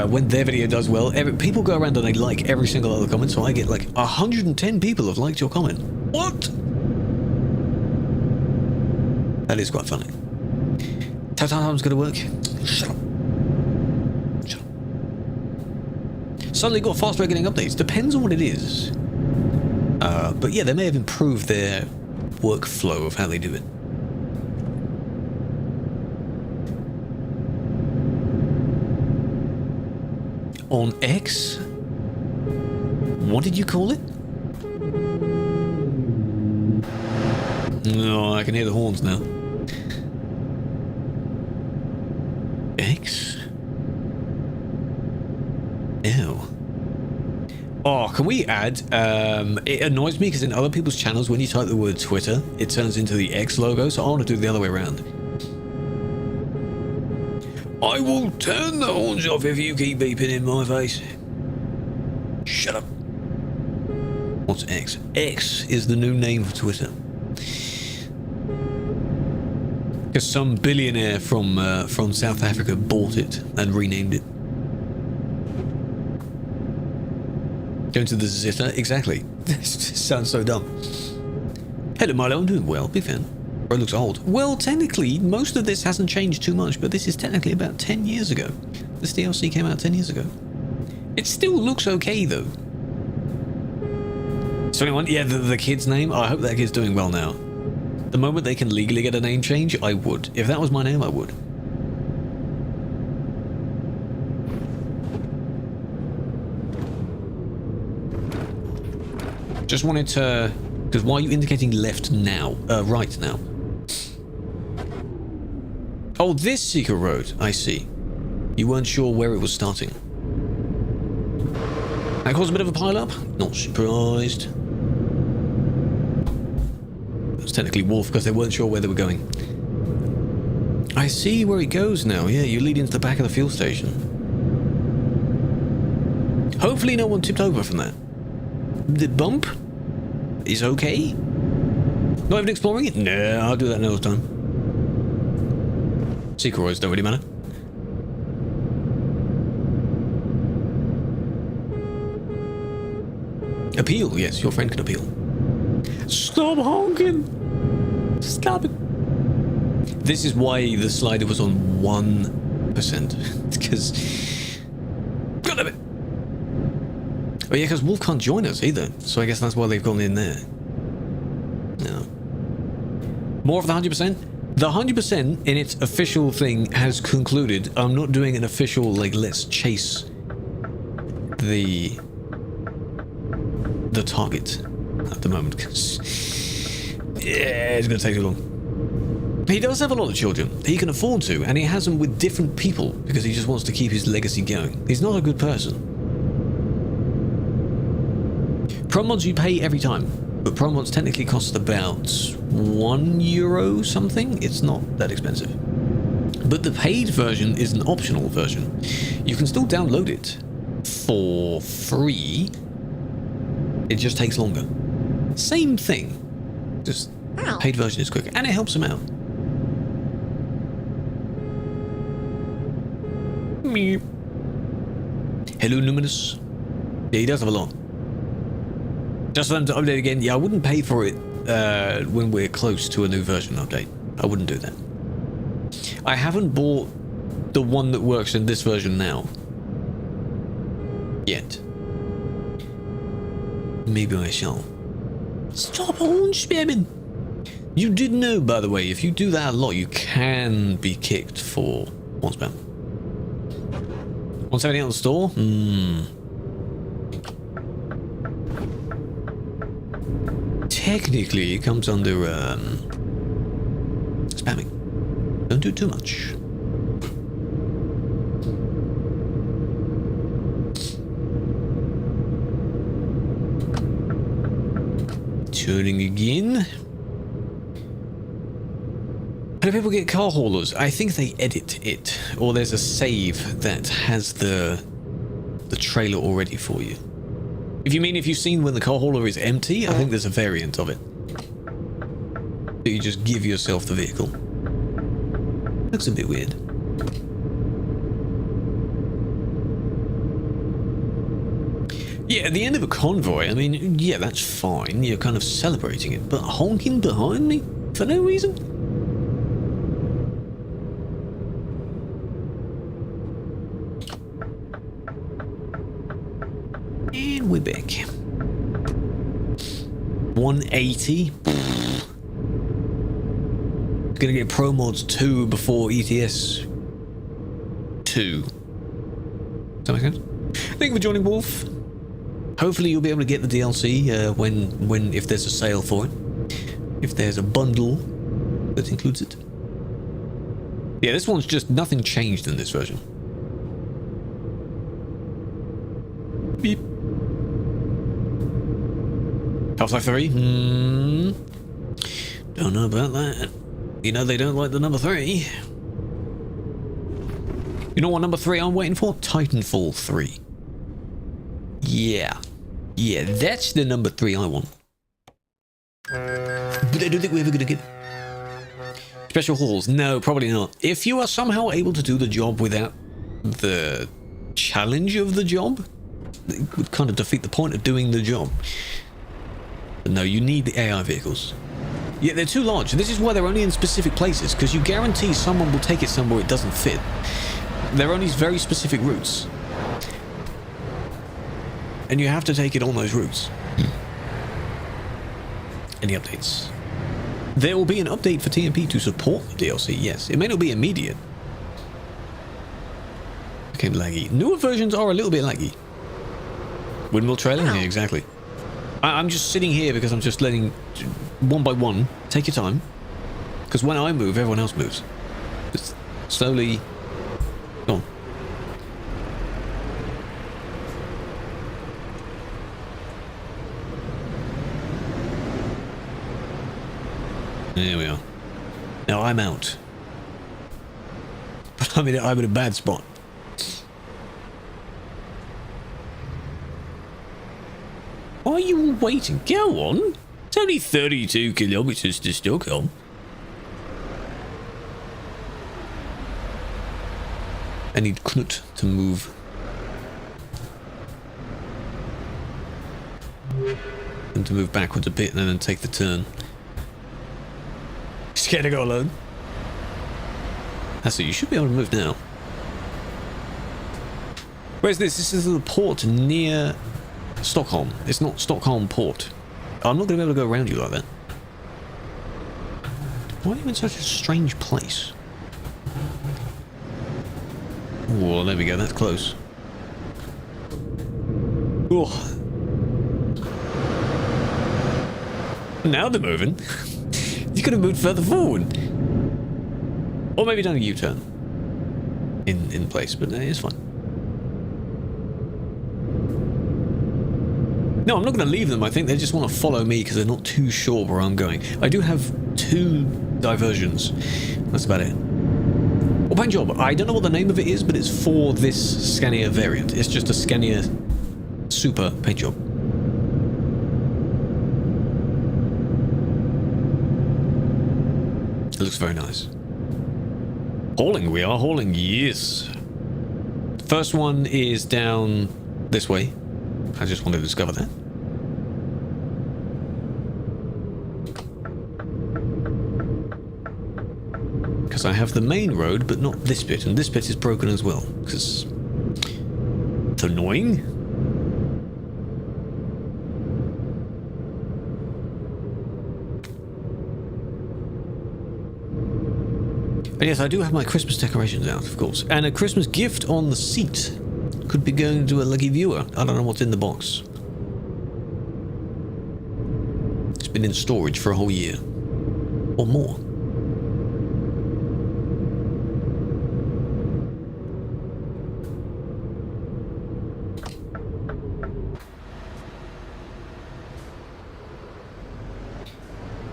when their video does well, people go around and they like every single other comment, so I get like 110 people have liked your comment. What? That is quite funny. Time's gonna work. Shut up. Shut up. Suddenly got faster getting updates. Depends on what it is. But yeah, they may have improved their workflow of how they do it. On X? What did you call it? No, I can hear the horns now. X? Ew. Oh, can we add? It annoys me because in other people's channels, when you type the word Twitter, it turns into the X logo, so I want to do it the other way around. I will turn the horns off if you keep beeping in my face. Shut up. What's X? X is the new name for Twitter. Because some billionaire from South Africa bought it and renamed it. Going to the Zeta? Exactly. This sounds so dumb. Hello Milo, I'm doing well, big fan. Bro looks old. Well, technically, most of this hasn't changed too much, but this is technically about 10 years ago. This DLC came out 10 years ago. It still looks okay, though. So anyone, yeah, the kid's name, I hope that kid's doing well now. The moment they can legally get a name change, I would. If that was my name, I would. Just wanted to... Because why are you indicating left now? Right now. Oh, this secret road. I see. You weren't sure where it was starting. That caused a bit of a pile-up. Not surprised. It was technically Wolf because they weren't sure where they were going. I see where it goes now. Yeah, you lead into the back of the fuel station. Hopefully no one tipped over from that. The bump is okay. Not even exploring it? Nah, I'll do that another time. Secret roads don't really matter. Appeal, yes, your friend can appeal. Stop honking! Stop it! This is why the slider was on 1%. Because... God damn it! Oh yeah, because Wolf can't join us either. So I guess that's why they've gone in there. No. More of the 100%? The 100% in its official thing has concluded. I'm not doing an official, like, let's chase the target at the moment, because yeah, it's going to take too long. He does have a lot of children. He can afford to, and he has them with different people because he just wants to keep his legacy going. He's not a good person. Prom mods you pay every time, but prom mods technically cost about €1 something. It's not that expensive. But the paid version is an optional version. You can still download it for free. It just takes longer. Same thing. Just paid version is quicker. And it helps him out. Meep. Hello, Luminous. Yeah, he does have a lot. Just for them to update again. Yeah, I wouldn't pay for it when we're close to a new version update. I wouldn't do that. I haven't bought the one that works in this version now. Yet. Maybe I shall. Stop horn spamming! You did know, by the way, if you do that a lot, you can be kicked for horn spam. 170 on the store? Technically, it comes under spamming. Don't do too much. Turning again. How do people get car haulers? I think they edit it, or there's a save that has the trailer already for you. If you mean if you've seen when the car hauler is empty, I think there's a variant of it. So you just give yourself the vehicle. Looks a bit weird. Yeah, at the end of a convoy, I mean, yeah, that's fine. You're kind of celebrating it, but honking behind me for no reason? And we're back. 180? Gonna get Pro Mods 2 before ETS 2. Does that make sense? Thank you for joining, Wolf. Hopefully you'll be able to get the DLC if there's a sale for it. If there's a bundle that includes it. Yeah, this one's just nothing changed in this version. Beep. Half-Life 3? Don't know about that. You know they don't like the number 3. You know what number 3 I'm waiting for? Titanfall 3. Yeah. Yeah, that's the number 3 I want. But I don't think we're ever gonna get special hauls. No, probably not. If you are somehow able to do the job without the challenge of the job, it would kind of defeat the point of doing the job. But no, you need the AI vehicles. Yeah, they're too large. This is why they're only in specific places, because you guarantee someone will take it somewhere it doesn't fit. They're only very specific routes. And you have to take it on those routes. Any updates? There will be an update for TMP to support the DLC, yes. It may not be immediate. Became laggy. Newer versions are a little bit laggy. Windmill trailer? Yeah, exactly. I'm just sitting here because I'm just letting one by one. Take your time. Because when I move, everyone else moves. Slowly. Go on. There we are. Now I'm out. But I'm in a bad spot. Why are you all waiting? Go on. It's only 32 kilometers to Stockholm. I need Knut to move. And to move backwards a bit and then take the turn. Scared to go alone? That's it, you should be able to move now. Where's this? This is the port near Stockholm. It's not Stockholm port. I'm not going to be able to go around you like that. Why are you in such a strange place? Oh, there we go. That's close. Oh. Now they're moving. You could have moved further forward. Or maybe done a U-turn. In place, but it's fine. No, I'm not going to leave them. I think they just want to follow me because they're not too sure where I'm going. I do have 2 diversions. That's about it. Well, paint job. I don't know what the name of it is, but it's for this Scania variant. It's just a Scania Super paint job. It looks very nice. Hauling, we are hauling, yes. First one is down this way. I just wanted to discover that. Because I have the main road, but not this bit, and this bit is broken as well. Because it's annoying. And yes, I do have my Christmas decorations out, of course. And a Christmas gift on the seat. Could be going to a lucky viewer. I don't know what's in the box. It's been in storage for a whole year. Or more.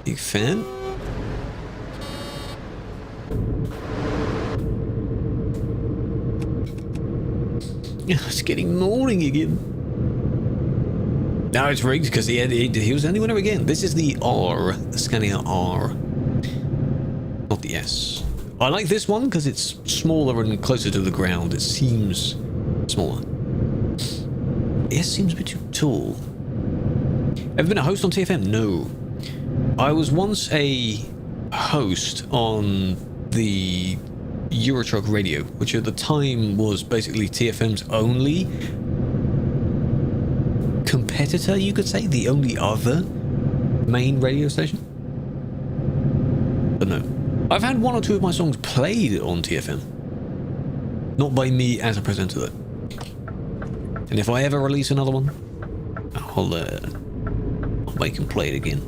Big fan. It's getting morning again. Now it's rigged because he was the only winner again. This is the R, the Scania R, not the S. I like this one because it's smaller and closer to the ground. It seems smaller. The S seems a bit too tall. Ever been a host on TFM? No. I was once a host on the Eurotruck radio, which at the time was basically TFM's only competitor, you could say, the only other main radio station. But no, I've had 1 or 2 of my songs played on TFM, not by me as a presenter though. And if I ever release another one, I'll make him play it again.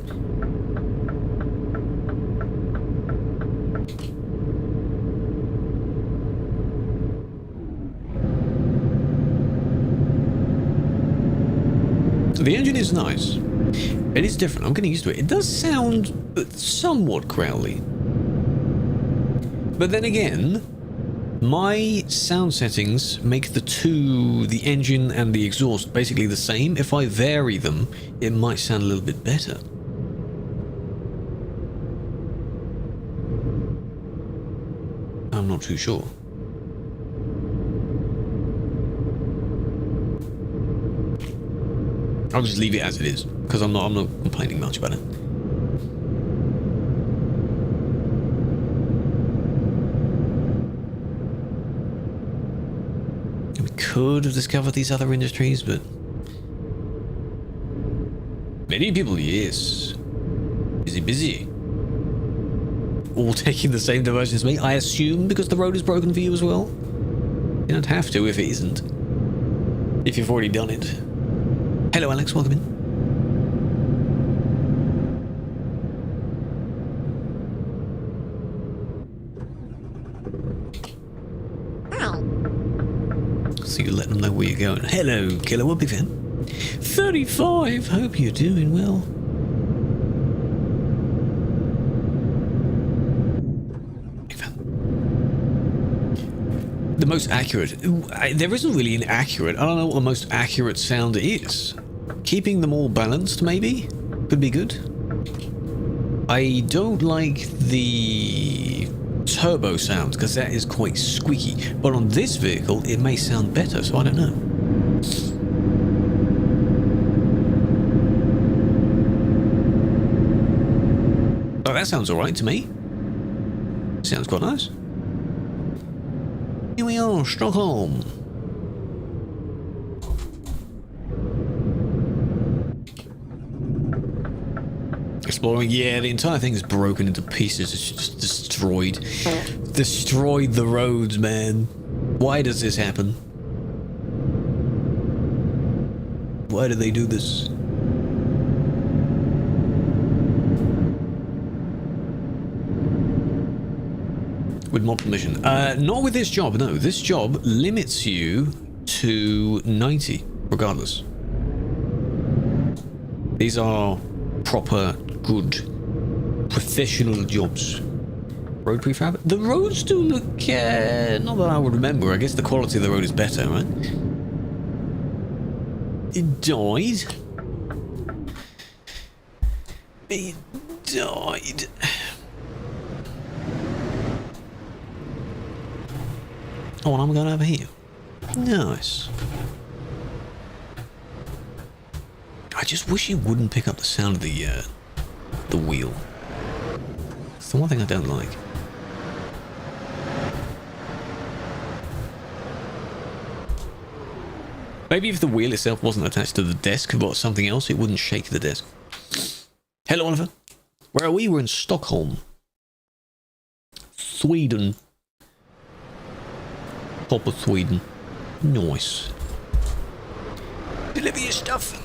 The engine is nice. It is different. I'm getting used to it. It does sound somewhat Crowley. But then again, my sound settings make the engine and the exhaust, basically the same. If I vary them, it might sound a little bit better. I'm not too sure. I'll just leave it as it is, because I'm not complaining much about it. We could have discovered these other industries, but many people, yes. Busy. All taking the same diversion as me, I assume, because the road is broken for you as well. You don't have to if it isn't. If you've already done it. Hello, Alex. Welcome in. so you let them know where you're going. Hello, Killer, what big fan? 35, hope you're doing well. Big fan. The most accurate. There isn't really an accurate. I don't know what the most accurate sound is. Keeping them all balanced, maybe? Could be good. I don't like the turbo sound because that is quite squeaky. But on this vehicle, it may sound better, so I don't know. Oh, that sounds alright to me. Sounds quite nice. Here we are, Stockholm. Exploring, yeah, the entire thing is broken into pieces. It's just destroyed. Destroyed the roads, man. Why does this happen? Why do they do this? With mod permission. Not with this job, no. This job limits you to 90, regardless. These are proper, good, professional jobs. Road prefab? The roads do look, not that I would remember. I guess the quality of the road is better, right? It died. It died. Oh, and I'm going over here. Nice. I just wish it wouldn't pick up the sound of the wheel. It's the one thing I don't like. Maybe if the wheel itself wasn't attached to the desk but something else, it wouldn't shake the desk. Hello, Oliver. Where are we? We're in Stockholm. Sweden. Top of Sweden. Nice. Deliver your stuff.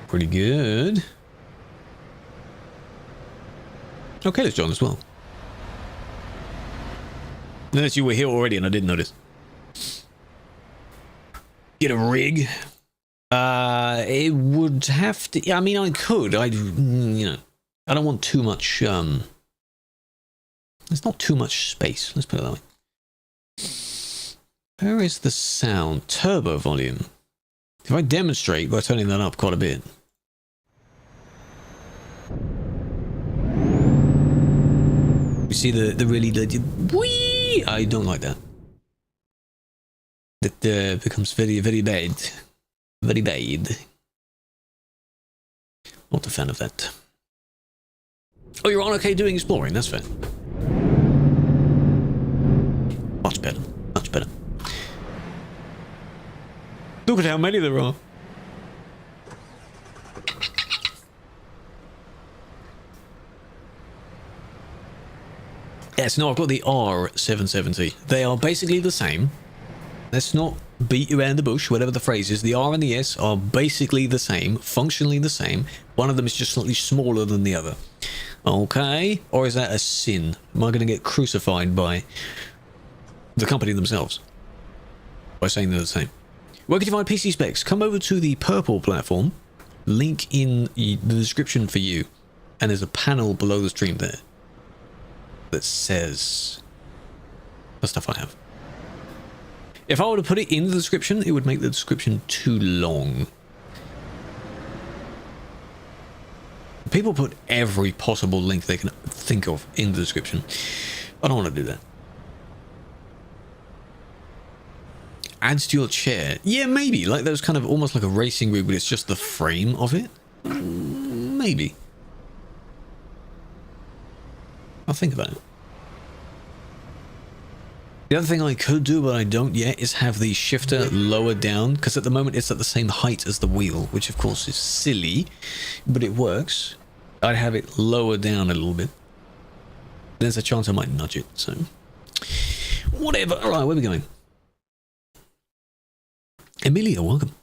Pretty good. Okay, let's join as well. Unless you were here already and I didn't notice. Get a rig. It would have to. I mean, I could. I don't want too much. There's not too much space. Let's put it that way. Where is the sound? Turbo volume. If I demonstrate by turning that up quite a bit. You see the really whee! I don't like that. That becomes very, very bad. Very bad. Not a fan of that. Oh, you're on okay doing exploring, that's fair. Much better. Much better. Look at how many there are. Yes, no, I've got the R770. They are basically the same. Let's not beat around the bush, whatever the phrase is. The R and the S are basically the same, functionally the same. One of them is just slightly smaller than the other. Okay, or is that a sin? Am I going to get crucified by the company themselves by saying they're the same? Where can you find PC specs? Come over to the purple platform. Link in the description for you. And there's a panel below the stream there that says the stuff I have. If I were to put it in the description, it would make the description too long. People put every possible link they can think of in the description. I don't want to do that. Adds to your chair. Yeah, maybe. Like those kind of almost like a racing rig, but it's just the frame of it. Maybe. I'll think about it. The other thing I could do, but I don't yet, is have the shifter lower down, because at the moment it's at the same height as the wheel, which of course is silly, but it works. I'd have it lower down a little bit. There's a chance I might nudge it, so... whatever. Alright, where are we going? Emilia, welcome.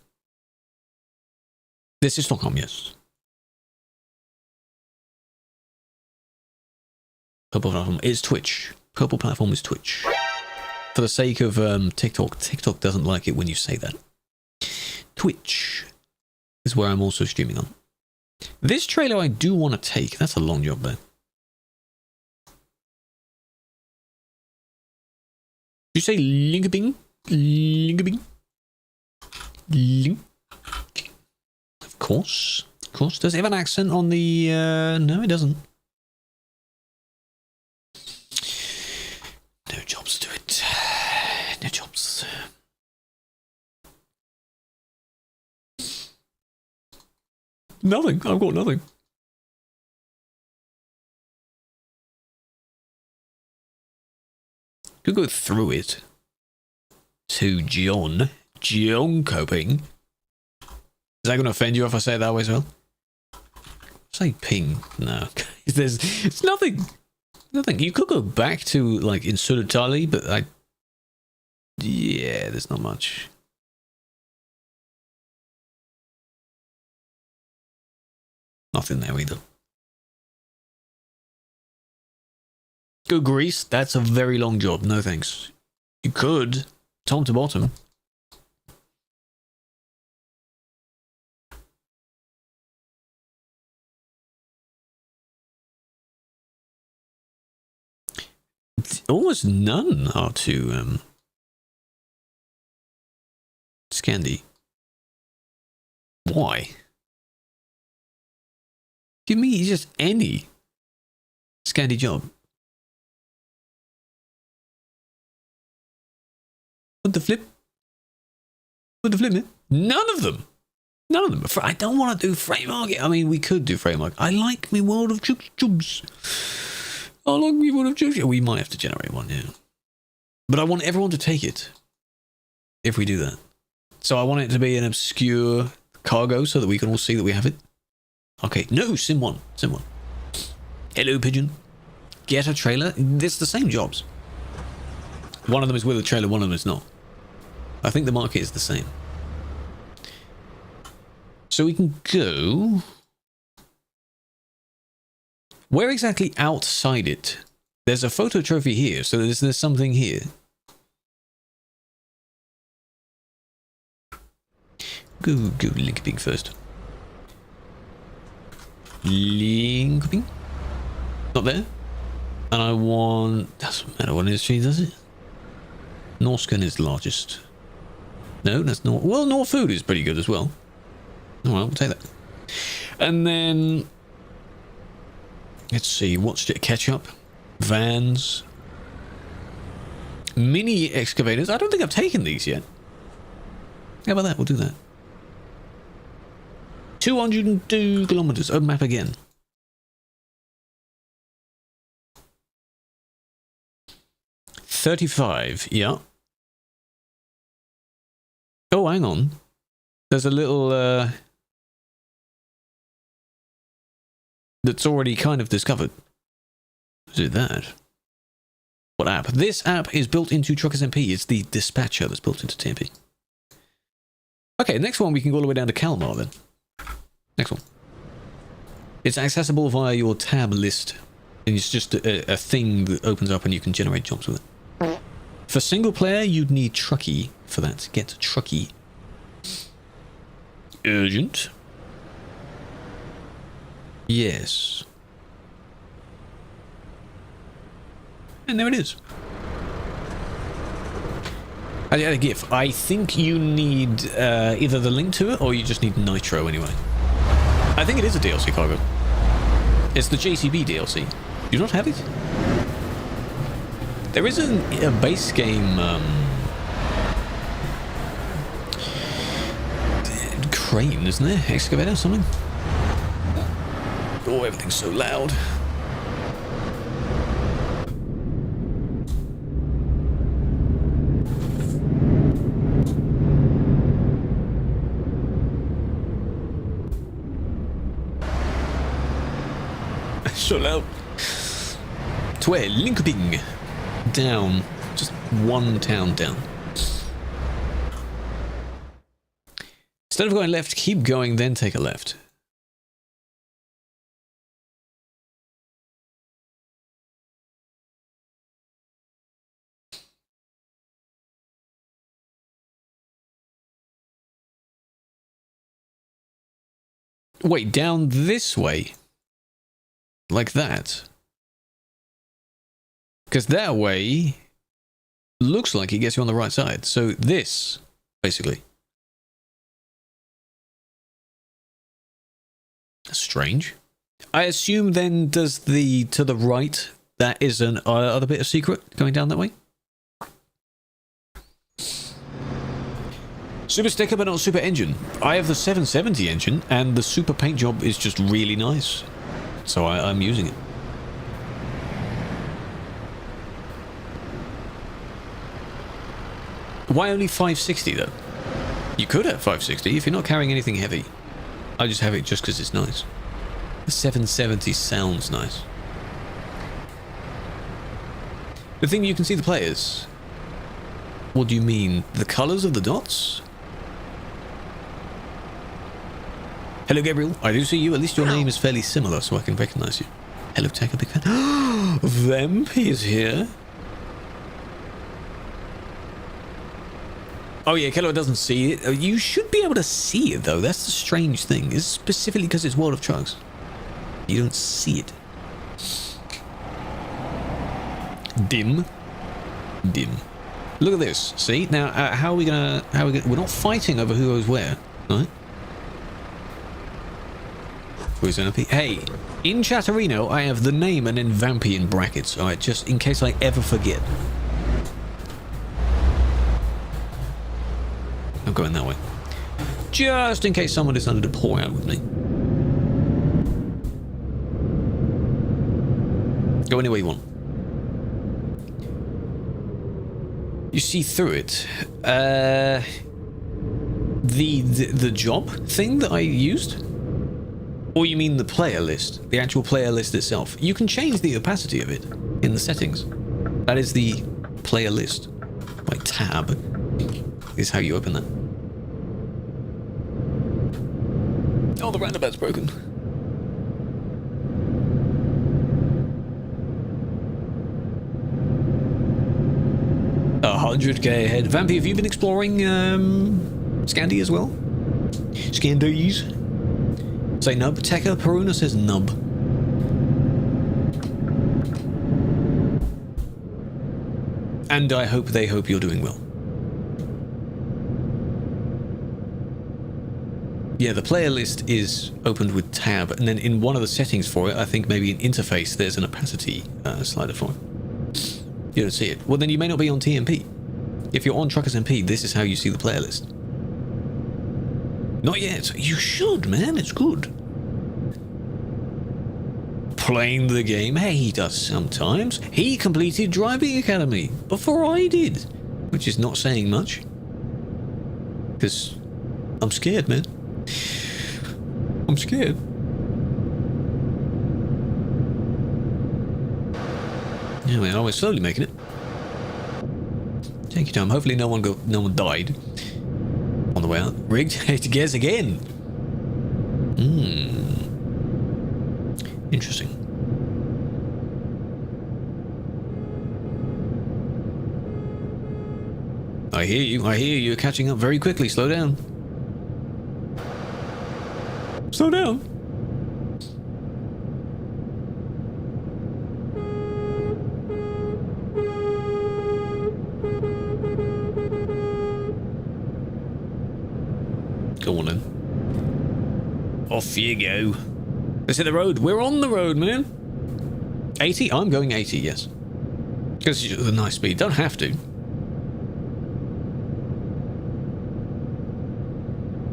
This is Stockholm, yes. Purple platform is Twitch. Purple platform is Twitch. For the sake of TikTok, TikTok doesn't like it when you say that. Twitch is where I'm also streaming on. This trailer I do want to take. That's a long job there. You say Linkabing? Linkabing? Link? Of course. Of course. Does it have an accent on the... No, it doesn't. No jobs to it. No jobs. Nothing. I've got nothing. Could go through it to John. John Coping. Is that going to offend you if I say it that way as well? Say ping. No. It's nothing. Nothing. You could go back to, like, insert Italy, but yeah, there's not much. Nothing there either. Go Greece. That's a very long job. No thanks. You could. Top to bottom. Almost none are to Scandi. Why? Give me just any Scandi job. What the flip? What the flip, man? None of them. None of them. I don't want to do frame market. I mean, we could do frame market. I like me World of Jobs. I like me World of Jobs. We might have to generate one, yeah. But I want everyone to take it if we do that. So I want it to be an obscure cargo so that we can all see that we have it. Okay, no, Sim 1. Sim 1. Hello, Pigeon. Get a trailer. It's the same jobs. One of them is with a trailer, one of them is not. I think the market is the same. So we can go... Where exactly outside it? There's a photo trophy here, so there's something here. Go Linkabing first. Linkabing? Not there? And I want... Doesn't matter what industry, does it? Norsken is the largest. No, that's not... Well, North Food is pretty good as well. Alright, we'll take that. And then... Let's see, what's it? Ketchup? Vans? Mini excavators? I don't think I've taken these yet. How about that? We'll do that. 202 kilometers. Open map again. $35. Yeah. Oh, hang on. There's a little that's already kind of discovered. Is it that? What app? This app is built into Truckers MP. It's the dispatcher that's built into TMP. Okay, next one we can go all the way down to Kalmar then. Next one. It's accessible via your tab list. And it's just a thing that opens up and you can generate jobs with it. For single player, you'd need Trucky for that. Get Trucky. Urgent. Yes. And there it is. I had a GIF. I think you need either the link to it or you just need Nitro anyway. I think it is a DLC cargo. It's the JCB DLC. Do you not have it? There is a base game crane, isn't there? Excavator or something? Oh, everything's so loud. So loud. To where? Linkabing. Down. Just one town down. Instead of going left, keep going, then take a left. Wait, down this way? Like that? Because that way looks like it gets you on the right side. So this, basically. Strange. I assume then does the to the right, that is an other bit of secret going down that way? Super sticker but not super engine. I have the 770 engine and the super paint job is just really nice. So I'm using it. Why only 560 though? You could have 560 if you're not carrying anything heavy. I just have it just because it's nice. The 770 sounds nice. The thing you can see the players. What do you mean? The colours of the dots? Hello Gabriel, I do see you. At least your name is fairly similar so I can recognise you. Hello Tech, a big fan. Vamp is here. Oh yeah, Kello doesn't see it. You should be able to see it though. That's the strange thing. It's specifically because it's World of Trucks. You don't see it. Dim. Dim. Look at this. See? Now, how are we gonna... We're not fighting over who goes where, right? Who's gonna be... Hey, in Chatterino, I have the name and then Vampy in brackets, alright? Just in case I ever forget. I'm going that way. Just in case someone decided to pour out with me. Go anywhere you want. You see through it. The job thing that I used? Or you mean the player list? The actual player list itself? You can change the opacity of it in the settings. That is the player list. Like tab is how you open that. Oh, the roundabout's broken. $100k ahead. Vampy, have you been exploring Scandi as well? Scandis? Say nub. Tekka Peruna says nub. And I hope they hope you're doing well. Yeah, the player list is opened with tab, and then in one of the settings for it, I think maybe an interface, there's an opacity slider for it. You don't see it. Well, then you may not be on TMP. If you're on Truckers MP, this is how you see the player list. Not yet. You should, man. It's good. Playing the game. Hey, he does sometimes. He completed Driving Academy before I did, which is not saying much. Because I'm scared, man. I'm scared. Yeah, man, we're slowly making it. Take your time. Hopefully no one died on the way out. Rigged to guess again. Interesting. I hear you. I hear you. You're catching up very quickly. Slow down. Slow down. Go on then. Off you go. Let's hit the road. We're on the road, man. 80? I'm going 80, yes. Because it's a nice speed. Don't have to.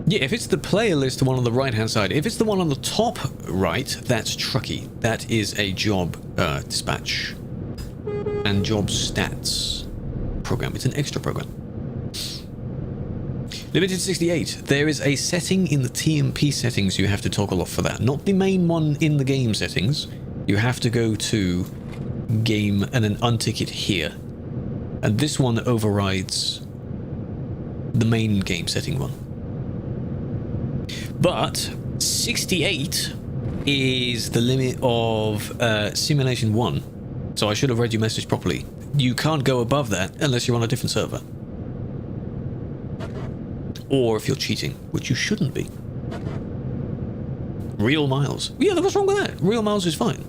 Yeah, if it's the player list, the one on the right-hand side. If it's the one on the top right, that's Trucky. That is a job dispatch and job stats program. It's an extra program. Limited 68. There is a setting in the TMP settings you have to toggle off for that. Not the main one in the game settings. You have to go to game and then untick it here. And this one overrides the main game setting one. But 68 is the limit of Simulation 1. So I should have read your message properly. You can't go above that unless you're on a different server. Or if you're cheating, which you shouldn't be. Real miles. Yeah, what's wrong with that? Real miles is fine.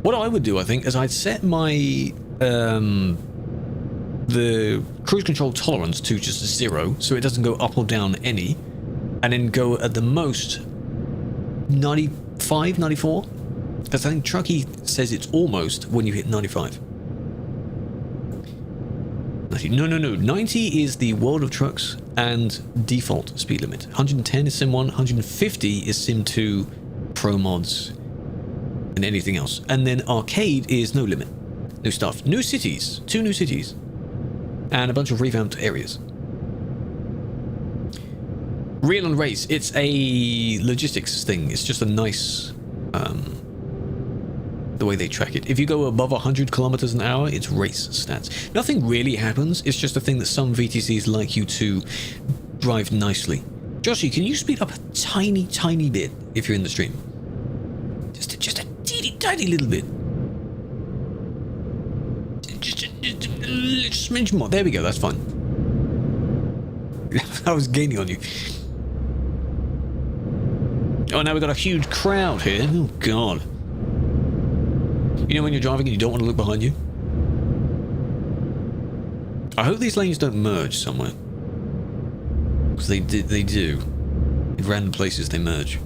What I would do, I think, is I'd set my the cruise control tolerance to just 0, so it doesn't go up or down any, and then go at the most 95, 94. Because I think Truckee says it's almost when you hit 95. 90, no. 90 is the World of Trucks and default speed limit. 110 is Sim 1, 150 is Sim 2, Pro Mods, and anything else. And then Arcade is no limit. New stuff. New cities. 2 new cities. And a bunch of revamped areas. Real and race. It's a logistics thing. It's just a nice... the way they track it. If you go above 100 kilometers an hour, it's race stats. Nothing really happens. It's just a thing that some VTCs like you to drive nicely. Joshy, can you speed up a tiny bit if you're in the stream? Just a teeny tiny little bit. Just a smidge more. There we go. That's fine. I was gaining on you. Oh, now we've got a huge crowd here. Oh, God. You know when you're driving and you don't want to look behind you? I hope these lanes don't merge somewhere. Because they do. In random places they merge.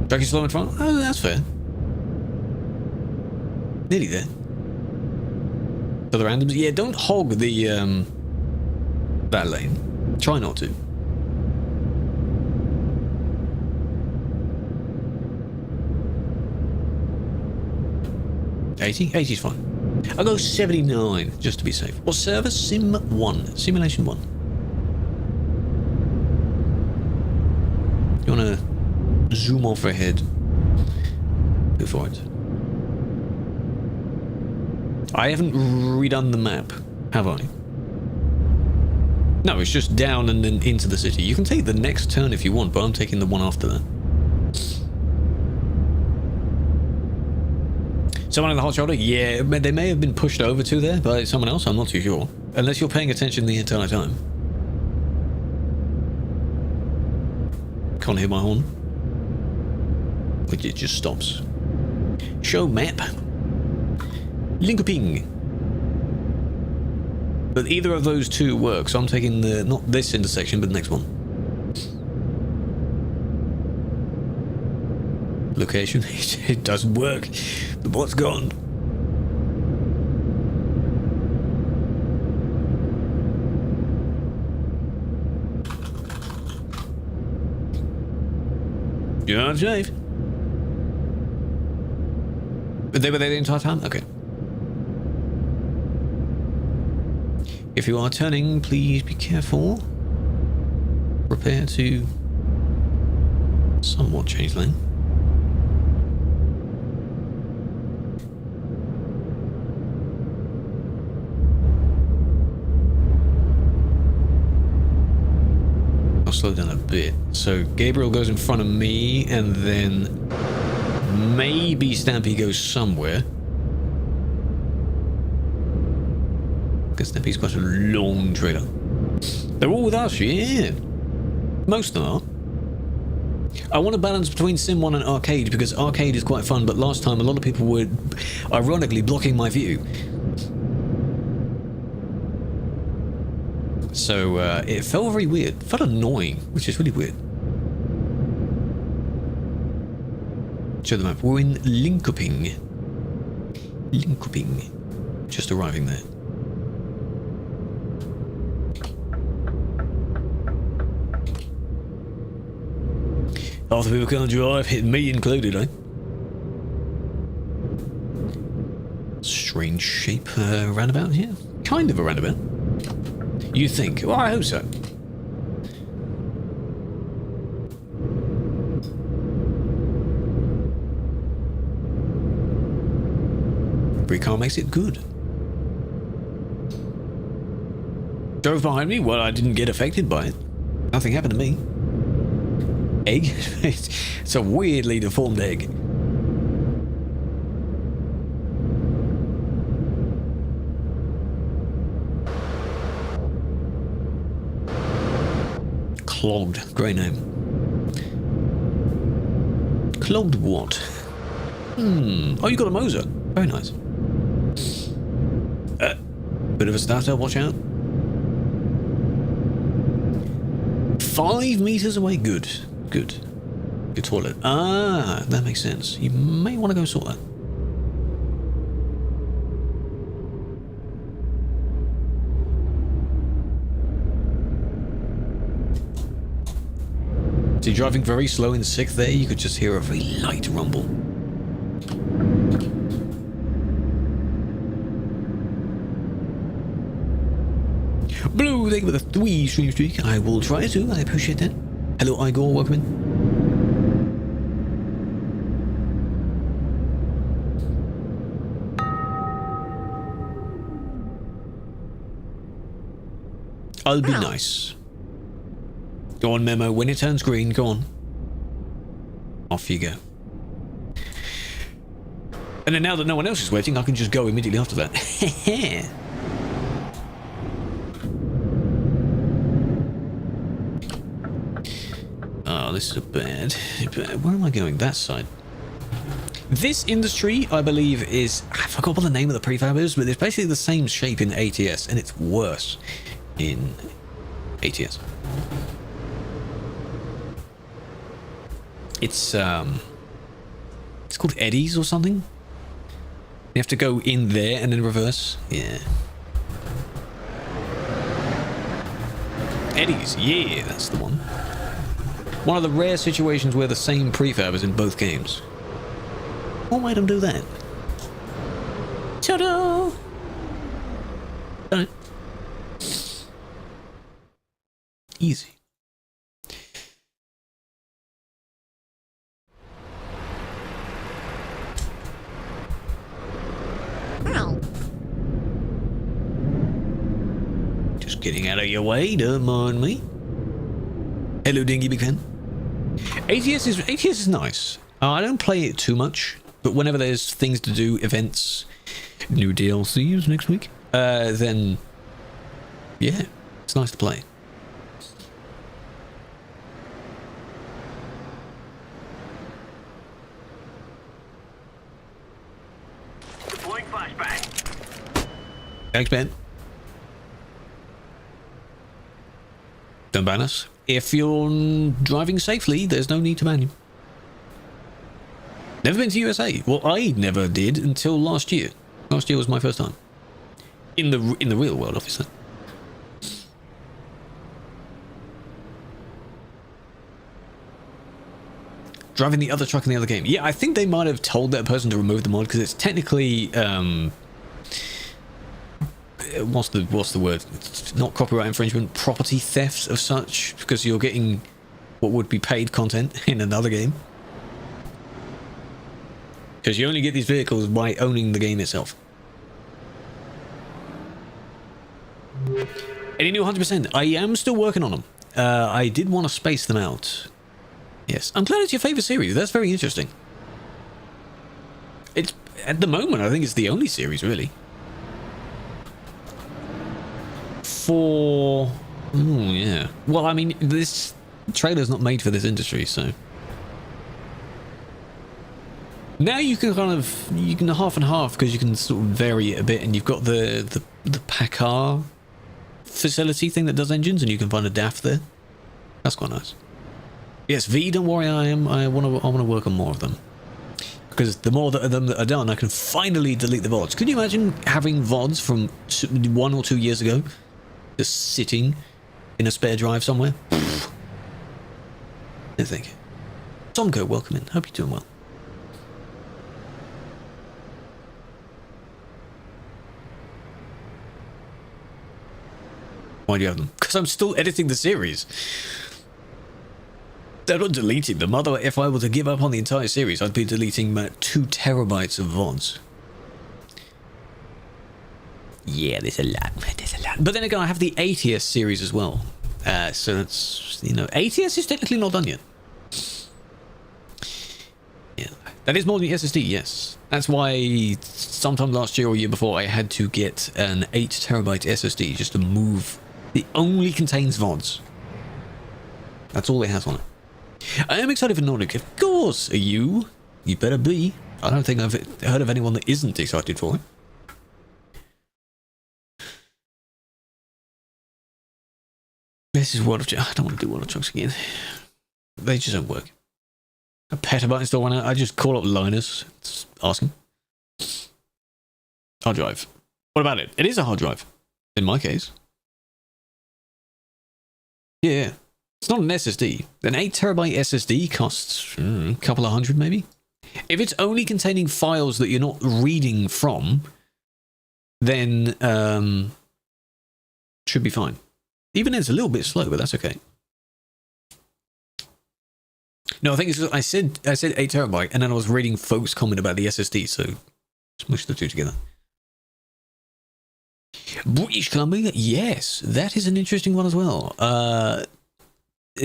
Tracking slow in front? Oh, that's fair. Nearly there. For the randoms? Yeah, don't hog the, that lane. Try not to. 80? 80's fine. I'll go 79, just to be safe. What server? Sim 1. Simulation 1. You want to zoom off ahead? Go for it. I haven't redone the map, have I? No, it's just down and then into the city. You can take the next turn if you want, but I'm taking the one after that. Someone in the hot shoulder? Yeah, they may have been pushed over to there by someone else, I'm not too sure. Unless you're paying attention the entire time. Can't hear my horn. Which it just stops. Show map. Linkoping. But either of those two work, so I'm taking the, not this intersection, but the next one. Location, it doesn't work. The bot's gone. You're safe. But they were there the entire time? Okay. If you are turning, please be careful. Prepare to somewhat change lane. I'll slow down a bit. So Gabriel goes in front of me, and then maybe Stampy goes somewhere. Because Stampy's quite a long trailer. They're all with us, yeah. Most of them are. I want to balance between Sim 1 and Arcade, because Arcade is quite fun, but last time a lot of people were ironically blocking my view. So it felt very weird. It felt annoying, which is really weird. Show the map. We're in Linkoping. Linkoping. Just arriving there. Half the people can't drive, hit me included, eh? Strange shape roundabout here. Kind of a roundabout. You think? Well, I hope so. Every car makes it good. Drove behind me? Well, I didn't get affected by it. Nothing happened to me. Egg? It's a weirdly deformed egg. Clogged. Great name. Clogged what? Oh, you got a Moser. Very nice. Bit of a starter, watch out. 5 meters away. Good. Good. Good toilet. Ah, that makes sense. You may want to go sort that. So you're driving very slow in 6th there, you could just hear a very light rumble. Blue, thank you for the 3 stream streak. I will try to, I appreciate that. Hello Igor, welcome in. I'll be nice. Go on, Memo. When it turns green, go on. Off you go. And then now that no one else is waiting, I can just go immediately after that. Oh, this is a bad. Where am I going? That side. This industry, I believe, is... I forgot what the name of the prefab is, but it's basically the same shape in ATS, and it's worse in ATS. It's called eddies or something. You have to go in there and then reverse. Yeah. Eddies, yeah, that's the one. One of the rare situations where the same prefab is in both games. What made them do that? Ta-da! Done it. Easy. Just getting out of your way, don't mind me. Hello, Dingy Big Fan. ATS is nice. I don't play it too much, but whenever there's things to do, events, new DLCs next week, then yeah, it's nice to play. Deploying flashbang. Thanks, Ben. Don't ban us. If you're driving safely, there's no need to ban you. Never been to USA. Well, I never did until last year. Last year was my first time. In the real world, obviously. Driving the other truck in the other game. Yeah, I think they might have told that person to remove the mod because it's technically what's the word? It's not copyright infringement, property theft of such, because you're getting what would be paid content in another game. Because you only get these vehicles by owning the game itself. Any new 100%? I am still working on them. I did want to space them out. Yes, I'm glad it's your favorite series. That's very interesting. It's at the moment, I think it's the only series really. Yeah. Well, I mean, this trailer's not made for this industry, so now you can half and half because you can sort of vary it a bit, and you've got the Packard facility thing that does engines, and you can find a DAF there. That's quite nice. Yes, V, don't worry, I want to work on more of them. Because the more of them that are done, I can finally delete the VODs. Could you imagine having VODs from 1 or 2 years ago just sitting in a spare drive somewhere? No thank you. Tomko, welcome in. Hope you're doing well. Why do you have them? Because I'm still editing the series. They're not deleting them. Otherwise, if I were to give up on the entire series, I'd be deleting 2 terabytes of VODs. Yeah, there's a lot. There's a lot. But then again, I have the ATS series as well. So that's, you know, ATS is technically not done yet. Yeah, that is more than the SSD, yes. That's why sometime last year or year before, I had to get an 8 terabyte SSD just to move. It only contains VODs. That's all it has on it. I am excited for Nordic. Of course, are you? You better be. I don't think I've heard of anyone that isn't excited for it. This is World of Trucks. I don't want to do World of Trucks again. They just don't work. A petabyte install one out. I just call up Linus. Ask him. Hard drive. What about it? It is a hard drive. In my case. Yeah. It's not an SSD. An 8 terabyte SSD costs a couple of hundred maybe. If it's only containing files that you're not reading from, then should be fine. Even it's a little bit slow, but that's okay. No, I think it's just, I said 8 terabyte, and then I was reading folks' comment about the SSD, so smush the two together. British Columbia, yes, that is an interesting one as well.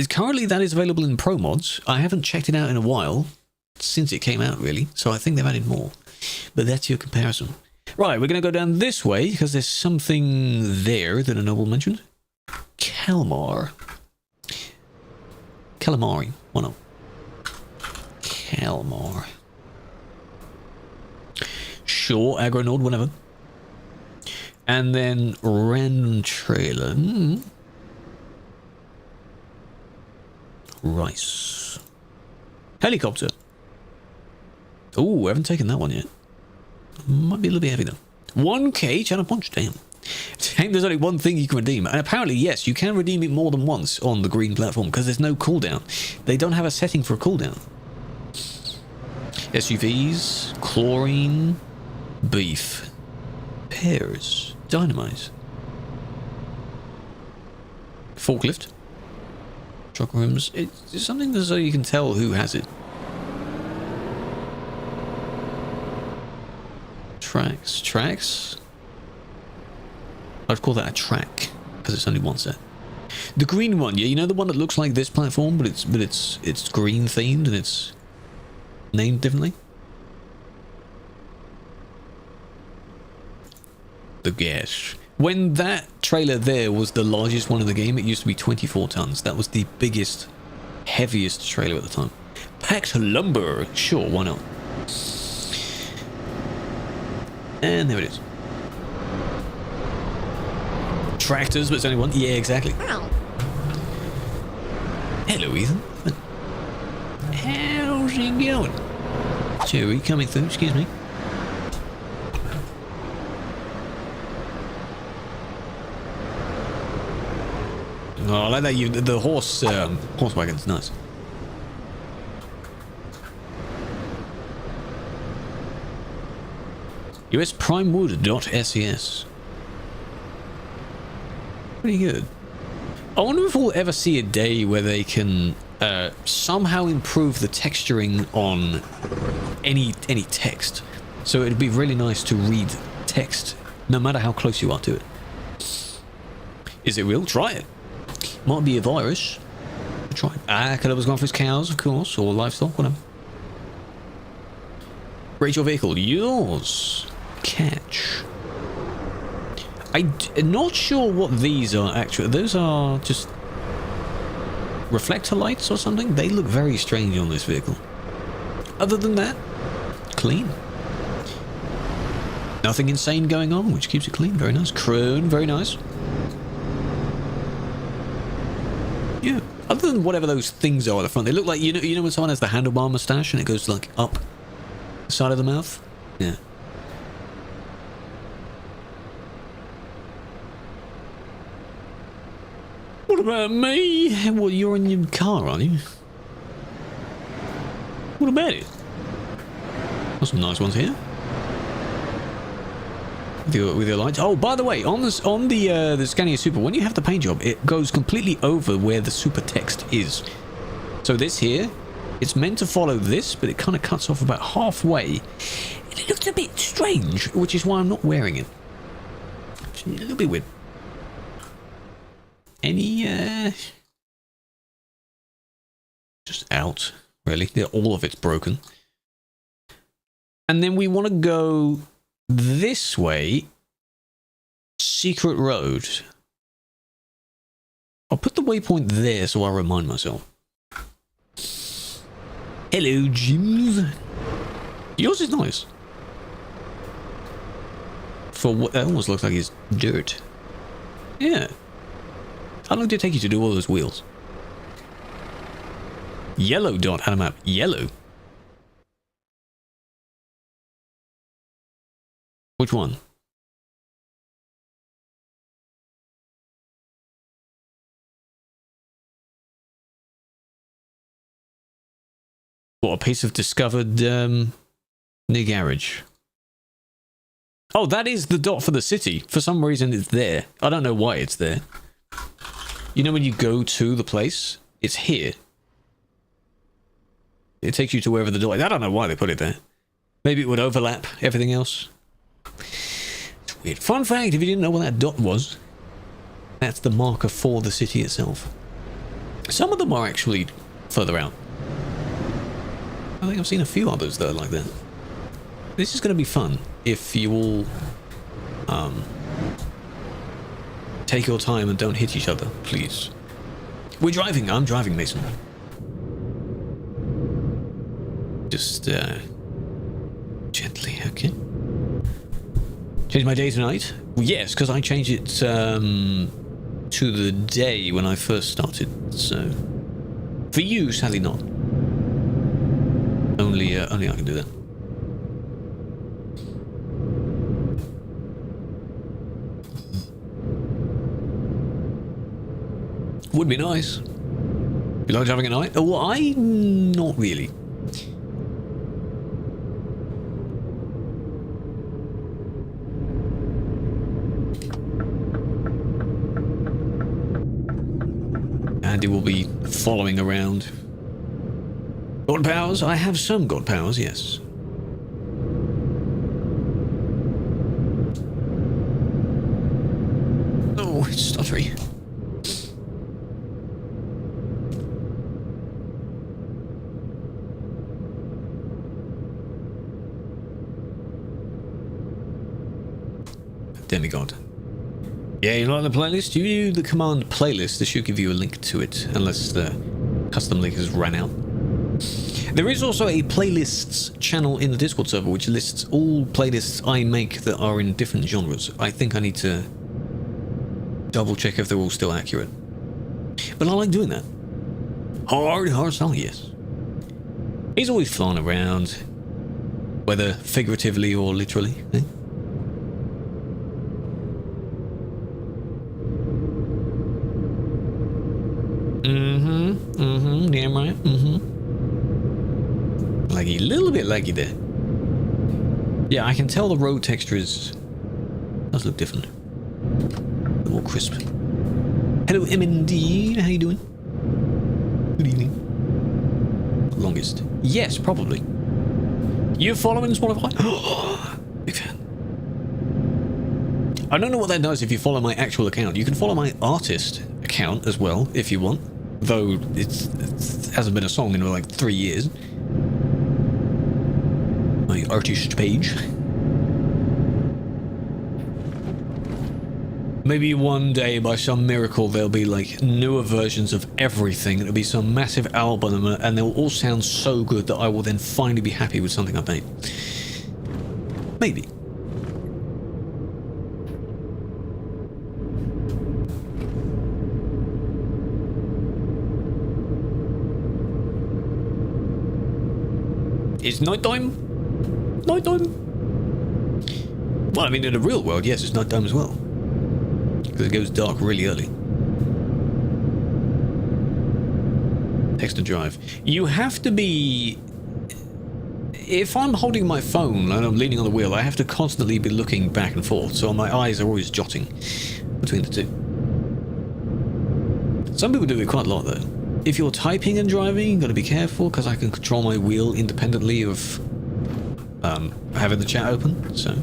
Currently, that is available in Pro Mods. I haven't checked it out in a while, since it came out, really, so I think they've added more. But that's your comparison. Right, we're going to go down this way, because there's something there that a noble mentioned. Calamari, why not? Calamari. Sure, aggro node, whatever. And then random trailer. Rice. Helicopter. Oh, I haven't taken that one yet. Might be a little bit heavy though. 1K channel punch, damn. There's only one thing you can redeem, and apparently yes, you can redeem it more than once on the green platform because there's no cooldown. They don't have a setting for a cooldown. SUVs, chlorine, beef, pears, dynamite, forklift, truck rims. It's something so you can tell who has it. Tracks. I'd call that a track because it's only one set. The green one, yeah, you know the one that looks like this platform, but it's green themed and it's named differently. The gas. When that trailer there was the largest one in the game, it used to be 24 tons. That was the biggest, heaviest trailer at the time. Packed lumber, sure, why not? And there it is. Tractors, but it's only one. Yeah, exactly. Ow. Hello, Ethan. How's it going? Cherry coming through, excuse me. Oh, I like that. The horse wagon's nice. USPrimewood.ses. Pretty good. I wonder if we'll ever see a day where they can somehow improve the texturing on any text. So it'd be really nice to read text, no matter how close you are to it. Is it real? Try it. Might be a virus. Try it. Caleb was going for his cows, of course, or livestock, whatever. Rate your vehicle. Yours. Catch. I'm not sure what these are actually. Those are just reflector lights or something. They look very strange on this vehicle. Other than that, clean. Nothing insane going on, which keeps it clean. Very nice. Chrome, very nice. Yeah. Other than whatever those things are at the front, they look like, you know when someone has the handlebar mustache and it goes like up the side of the mouth? Yeah. What about me? Well, you're in your car, aren't you? What about it? Got some nice ones here. With your lights. Oh, by the way, on the Scania Super, when you have the paint job, it goes completely over where the Super text is. So this here, it's meant to follow this, but it kind of cuts off about halfway. And it looks a bit strange, which is why I'm not wearing it. It's a little bit weird. Any, just out, really. All of it's broken. And then we want to go this way. Secret road. I'll put the waypoint there so I remind myself. Hello, Jims. Yours is nice. For what that almost looks like it's dirt. Yeah. How long did it take you to do all those wheels? Yellow dot had a map. Yellow. Which one? What, a piece of discovered near garage? Oh, that is the dot for the city. For some reason it's there. I don't know why it's there. You know when you go to the place? It's here. It takes you to wherever the dot is. I don't know why they put it there. Maybe it would overlap everything else. It's weird. Fun fact, if you didn't know what that dot was, that's the marker for the city itself. Some of them are actually further out. I think I've seen a few others that are like that. This is going to be fun if you all take your time and don't hit each other, please. We're driving. I'm driving, Mason. Just gently, okay. Change my day tonight? Well, yes, because I changed it to the day when I first started. So for you, sadly not. Only I can do that. Would be nice. You like driving at night? Oh, well, not really. Andy will be following around. God powers? I have some god powers, yes. Oh, it's stuttery. Demigod. Yeah, you like the playlist? You do the command playlist. This should give you a link to it, unless the custom link has ran out. There is also a playlists channel in the Discord server which lists all playlists I make that are in different genres. I think I need to double check if they're all still accurate. But I like doing that. Hard song, yes. He's always flying around, whether figuratively or literally. Eh? Damn right. Laggy, a little bit laggy there. Yeah, I can tell the road texture does look different. A little more crisp. Hello, MND. How you doing? Good evening. Longest. Yes, probably. You following Spotify? Big fan. I don't know what that does if you follow my actual account. You can follow my artist account as well if you want. Though it hasn't been a song in like 3 years. My artist page. Maybe one day by some miracle there'll be like newer versions of everything. It'll be some massive album and they'll all sound so good that I will then finally be happy with something I've made. Maybe. It's nighttime? Nighttime? Well, I mean, in the real world, yes, it's nighttime as well. Because it goes dark really early. Text and drive. You have to be... If I'm holding my phone and I'm leaning on the wheel, I have to constantly be looking back and forth, so my eyes are always jotting between the two. Some people do it quite a lot, though. If you're typing and driving, you've got to be careful, because I can control my wheel independently of having the chat open, so...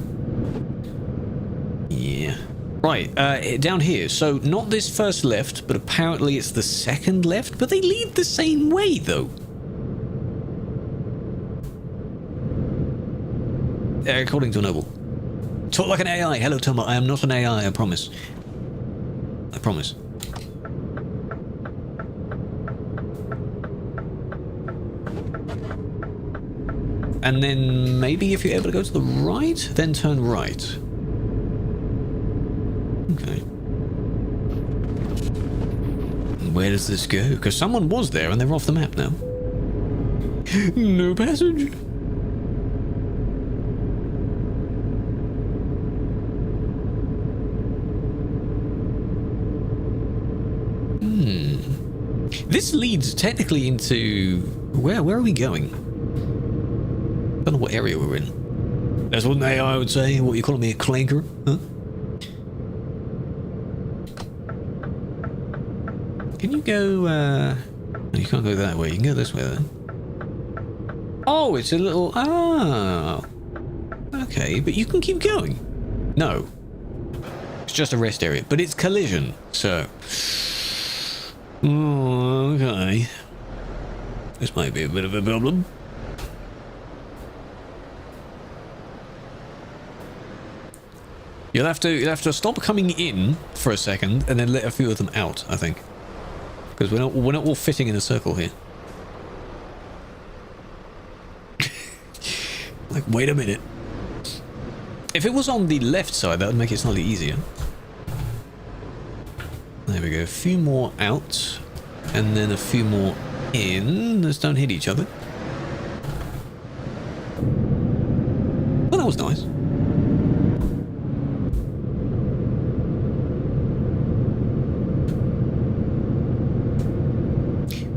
Yeah. Right, down here. So not this first left, but apparently it's the second left, but they lead the same way though. According to Noble. Talk like an AI. Hello, Toma. I am not an AI, I promise. I promise. And then maybe if you're able to go to the right, then turn right. Okay. Where does this go? Because someone was there and they're off the map now. No passage. This leads technically into... Where are we going? I don't know what area we're in. That's what an AI would say. What, you calling me a clanker? Huh? Can you go... You can't go that way. You can go this way then. Oh, it's a little... Ah. Okay, but you can keep going. No. It's just a rest area. But it's collision, so... Oh, okay. This might be a bit of a problem. You'll have to stop coming in for a second and then let a few of them out, I think. Because we're not all fitting in a circle here. Like, wait a minute. If it was on the left side, that would make it slightly easier. There we go. A few more out. And then a few more in. Let's don't hit each other. Well, that was nice.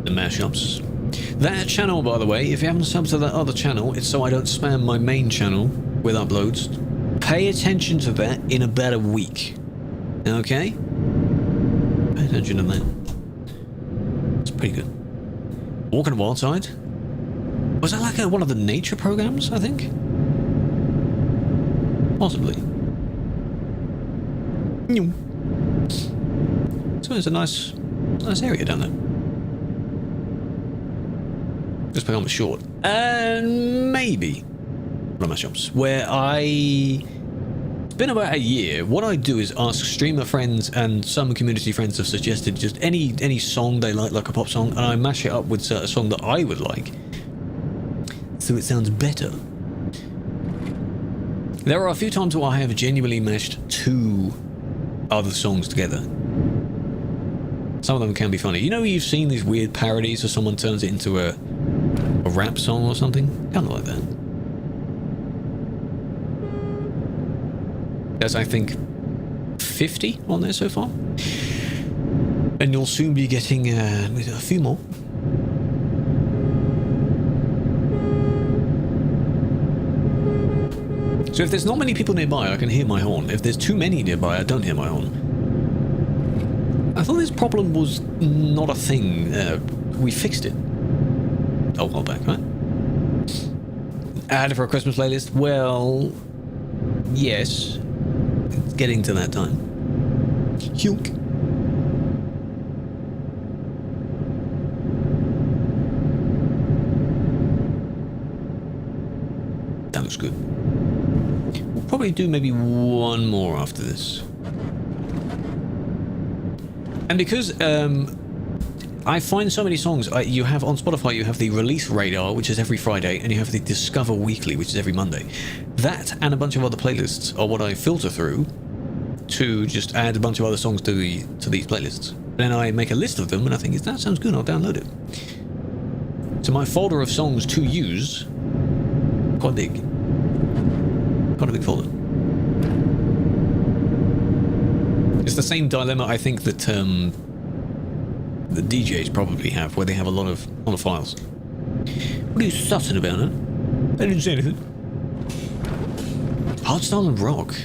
The mashups. That channel, by the way, if you haven't subbed to that other channel, it's so I don't spam my main channel with uploads. Pay attention to that in about a week. Okay? Pay attention to that. It's pretty good. Walking Wild Side? Was that like one of the nature programs, I think? Possibly. So it's a nice area down there. Just become short. Maybe. One of my shops where it's been about a year. What I do is ask streamer friends and some community friends have suggested just any song they like a pop song, and I mash it up with a song that I would like, so it sounds better. There are a few times where I have genuinely mashed two other songs together. Some of them can be funny. You know, you've seen these weird parodies where someone turns it into a rap song or something? Kind of like that. There's, I think, 50 on there so far. And you'll soon be getting a few more. So if there's not many people nearby, I can hear my horn. If there's too many nearby, I don't hear my horn. I thought this problem was not a thing. We fixed it. Oh, hold back, right? Add it for a Christmas playlist? Well, yes. It's getting to that time. Hulk. That looks good. We'll probably do maybe one more after this. And because I find so many songs, you have on Spotify, you have the Release Radar, which is every Friday, and you have the Discover Weekly, which is every Monday. That and a bunch of other playlists are what I filter through to just add a bunch of other songs to these playlists. Then I make a list of them, and I think, if that sounds good, I'll download it. So my folder of songs to use, quite big. Quite a big folder. It's the same dilemma, I think, that the DJs probably have, where they have a lot of files. What are you sussing about, huh? I didn't say anything. Hardstyle and rock.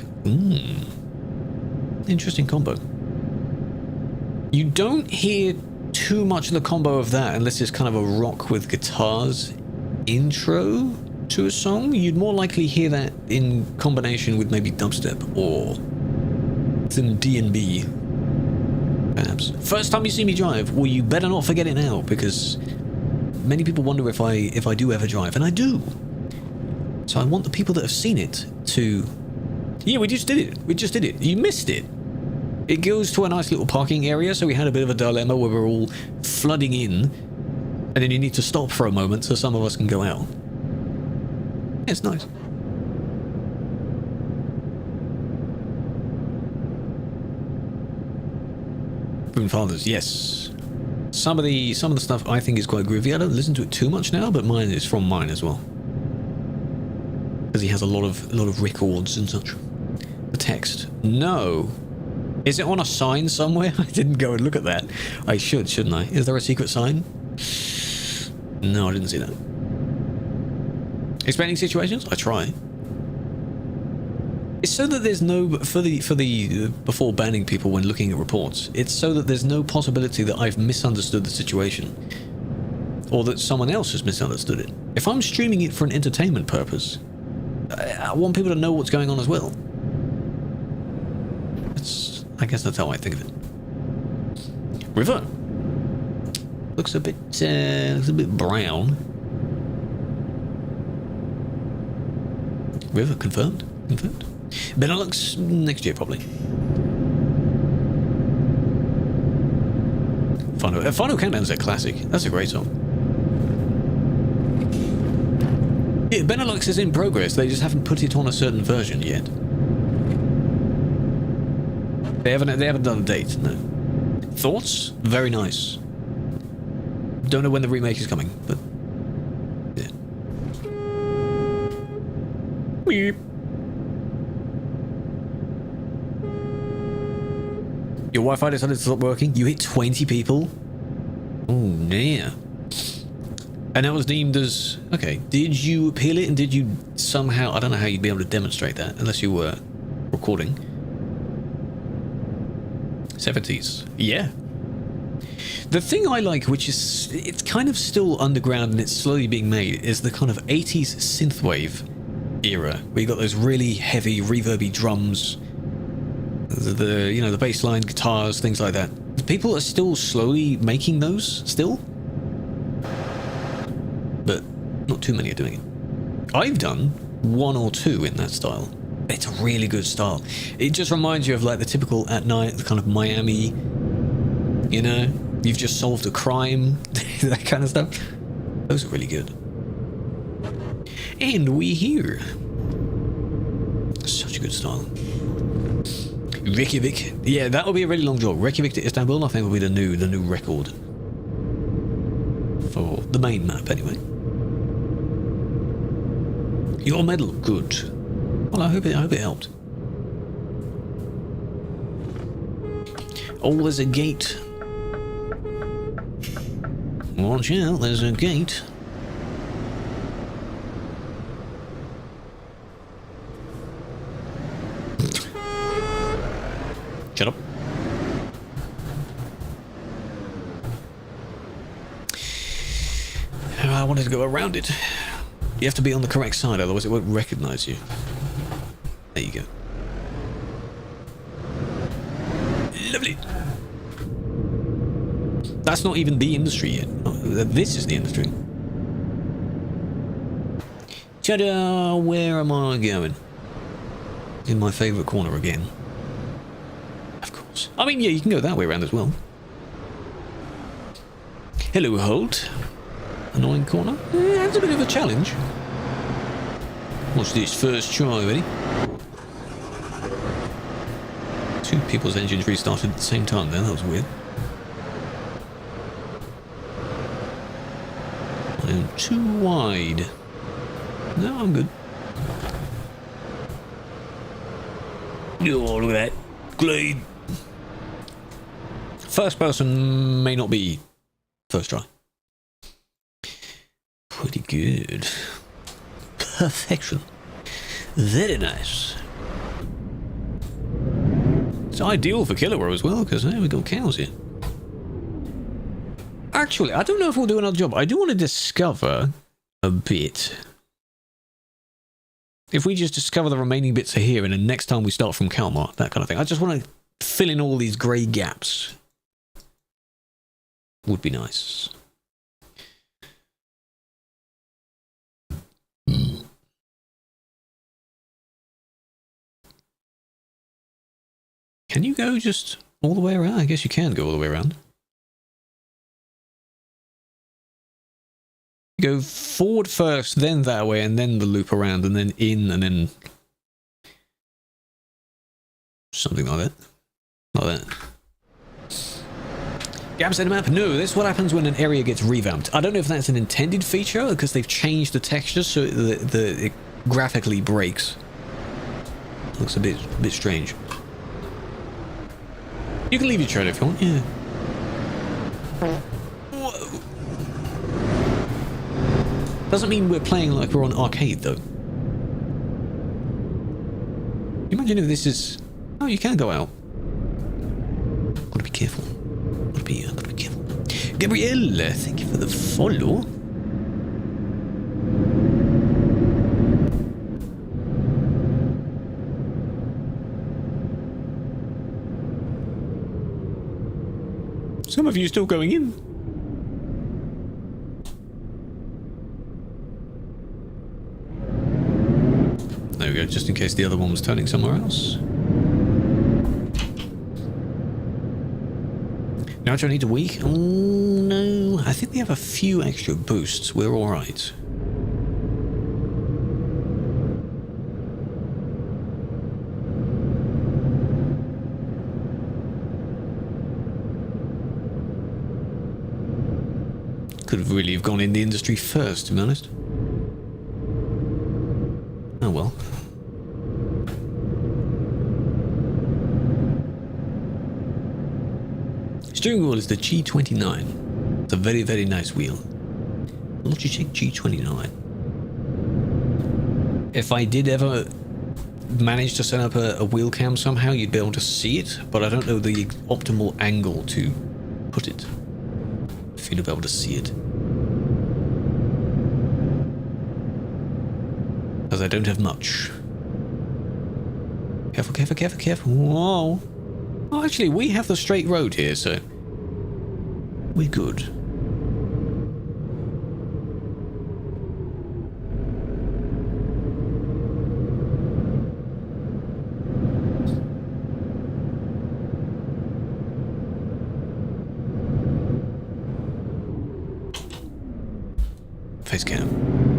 Interesting combo. You don't hear too much of the combo of that unless it's kind of a rock with guitars intro to a song. You'd more likely hear that in combination with maybe dubstep or It's in D&B. Perhaps. First time you see me drive, well, you better not forget it now, because many people wonder if I do ever drive, and I do. So I want the people that have seen it to... Yeah, we just did it. We just did it. You missed it. It goes to a nice little parking area, so we had a bit of a dilemma where we're all flooding in, and then you need to stop for a moment so some of us can go out. Yeah, it's nice. Boon Fathers, yes. Some of the stuff I think is quite groovy. I don't listen to it too much now, but mine is from mine as well. Because he has a lot of records and such. The text. No. Is it on a sign somewhere? I didn't go and look at that. I should, shouldn't I? Is there a secret sign? No, I didn't see that. Explaining situations? I try. It's so that there's no... before banning people when looking at reports, it's so that there's no possibility that I've misunderstood the situation. Or that someone else has misunderstood it. If I'm streaming it for an entertainment purpose, I want people to know what's going on as well. I guess that's how I think of it. River looks a bit brown. River confirmed. Benelux next year probably. Final Countdown's a classic. That's a great song. Yeah, Benelux is in progress. They just haven't put it on a certain version yet. They haven't done a date, no. Thoughts? Very nice. Don't know when the remake is coming, but yeah. Weep. Your Wi-Fi decided to stop working. You hit 20 people? Oh, dear. And that was deemed as... Okay, did you appeal it and did you somehow... I don't know how you'd be able to demonstrate that unless you were recording. 70s. Yeah. The thing I like, which is... It's kind of still underground and it's slowly being made, is the kind of 80s synthwave era, where you got those really heavy, reverby drums, the bass line guitars, things like that. People are still slowly making those, still. But not too many are doing it. I've done one or two in that style. It's a really good style. It just reminds you of like the typical at night, the kind of Miami, you know, you've just solved a crime, that kind of stuff. Those are really good. And we here. Such a good style. Reykjavik. Yeah, that will be a really long job. Reykjavik to Istanbul, I think, will be the new record. For the main map, anyway. Your medal, good. Well, I hope it helped. Oh, there's a gate. Watch out, there's a gate. Shut up. I wanted to go around it. You have to be on the correct side, otherwise it won't recognize you. There you go. Lovely. That's not even the industry yet. This is the industry. Ta-da! Where am I going? In my favourite corner again. Of course. I mean, yeah, you can go that way around as well. Hello, Holt. Annoying corner. That's a bit of a challenge. What's this? First try, ready? Two people's engines restarted at the same time then, that was weird. I am too wide. No, I'm good. Oh, look at that. Glade. First person may not be first try. Pretty good. Perfection. Very nice. It's ideal for Killer Row as well, because there we got cows here. Actually, I don't know if we'll do another job. I do want to discover a bit If we just discover the remaining bits are here, and then next time we start from Kalmar, that kind of thing. I just want to fill in all these grey gaps. Would be nice. Can you go just all the way around? I guess you can go all the way around. You go forward first, then that way, and then the loop around, and then in, and then something like that. Like that. Gaps in the map? No, this is what happens when an area gets revamped. I don't know if that's an intended feature, because they've changed the texture so it graphically breaks. Looks a bit strange. You can leave your trailer if you want, yeah. Whoa. Doesn't mean we're playing like we're on arcade, though. Imagine if this is... Oh, you can go out. Gotta be careful. Gotta be careful. Gabrielle, thank you for the follow. Some of you still going in. There we go, just in case the other one was turning somewhere else. Now do I need a weak? Oh no, I think we have a few extra boosts. We're alright. Could have really have gone in the industry first, to be honest. Oh well. Steering wheel is the G29. It's a very, very nice wheel. Logitech G29. If I did ever manage to set up a wheel cam somehow, you'd be able to see it, but I don't know the optimal angle to put it. If you'd be able to see it. Because I don't have much. Careful, careful, careful, careful. Whoa. Oh, actually, we have the straight road here, so we're good. Face cam.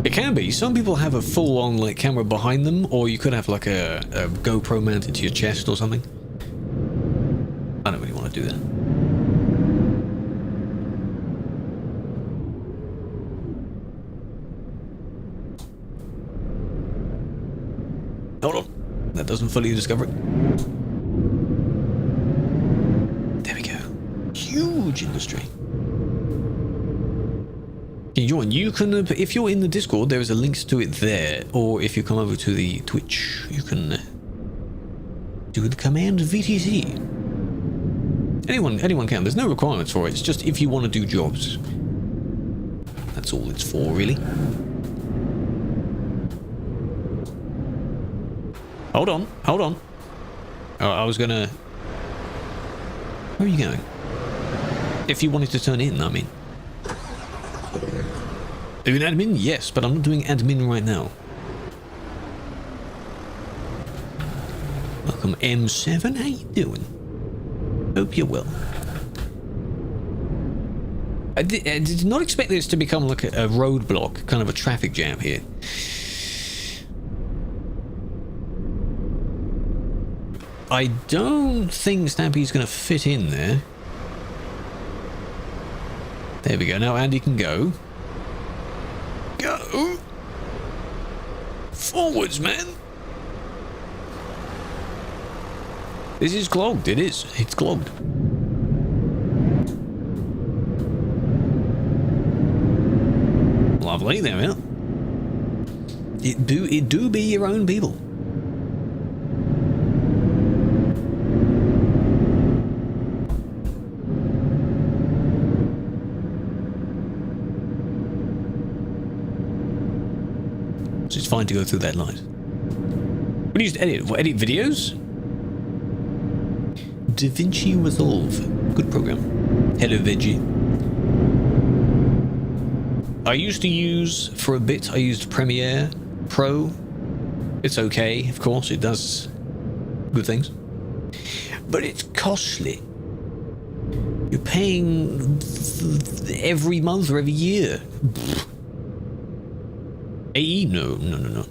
It can be. Some people have a full-on like camera behind them, or you could have like a GoPro mounted to your chest or something. I don't really want to do that. Hold on. That doesn't fully discover it. There we go. Huge industry. Can you join? You can, if you're in the Discord, there is a link to it there. Or if you come over to the Twitch, you can do the command VTC. Anyone can. There's no requirements for it. It's just if you want to do jobs. That's all it's for, really. Hold on. Hold on. Oh, I was gonna... Where are you going? If you wanted to turn in, I mean. Doing admin? Yes, but I'm not doing admin right now. Welcome, M7. How you doing? Hope you're well. I did not expect this to become like a roadblock, kind of a traffic jam here. I don't think Stampy's going to fit in there. There we go. Now Andy can go. Go! Forwards, man! This is clogged. It is. It's clogged. Lovely. There we are. It do be your own people. So it's fine to go through that light. do you use to edit? What, edit videos? DaVinci Resolve. Good program. Hello, Veggie. I used to use, for a bit, I used Premiere Pro. It's okay, of course, it does good things. But it's costly. You're paying every month or every year. AE? No.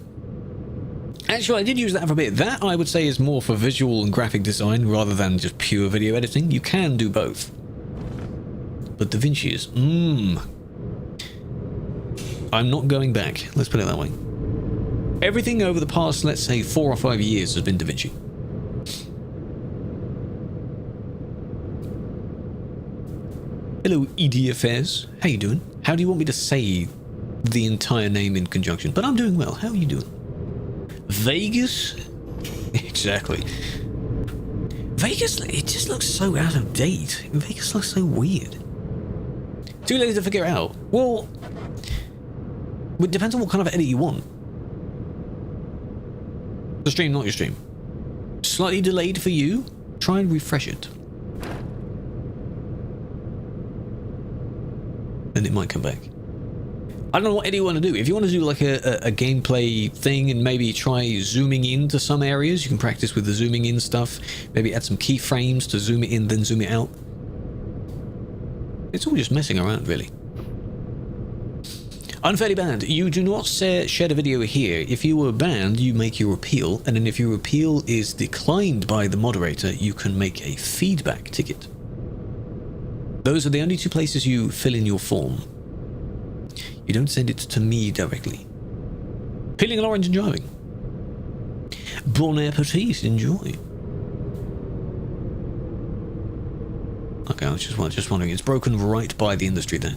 Actually, I did use that for a bit. That, I would say, is more for visual and graphic design rather than just pure video editing. You can do both. But DaVinci is... I'm not going back. Let's put it that way. Everything over the past, let's say, 4 or 5 years has been DaVinci. Hello, EDFS. How you doing? How do you want me to say the entire name in conjunction? But I'm doing well. How are you doing? Vegas? Exactly. Vegas, it just looks so out of date. Vegas looks so weird. Too lazy to figure it out. Well, it depends on what kind of edit you want. The stream, not your stream. Slightly delayed for you? Try and refresh it. And it might come back. I don't know what edit you want to do. If you want to do like a gameplay thing and maybe try zooming into some areas, you can practice with the zooming in stuff. Maybe add some keyframes to zoom it in, then zoom it out. It's all just messing around, really. Unfairly banned. You do not share the video here. If you were banned, you make your appeal, and then if your appeal is declined by the moderator, you can make a feedback ticket. Those are the only 2 places you fill in your form. You don't send it to me directly. Peeling an orange and driving. Bon appetit, enjoy. Okay, I was just wondering. It's broken right by the industry there.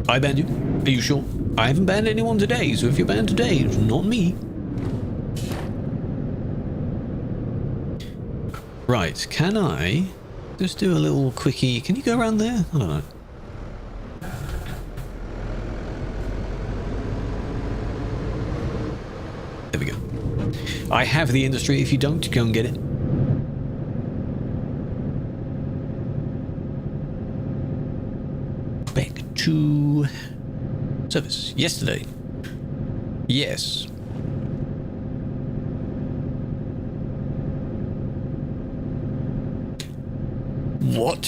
I banned you? Are you sure? I haven't banned anyone today, so if you're banned today, it's not me. Right, can I just do a little quickie? Can you go around there? I don't know. There we go. I have the industry. If you don't, go and get it. Back to service. Yesterday. Yes. What?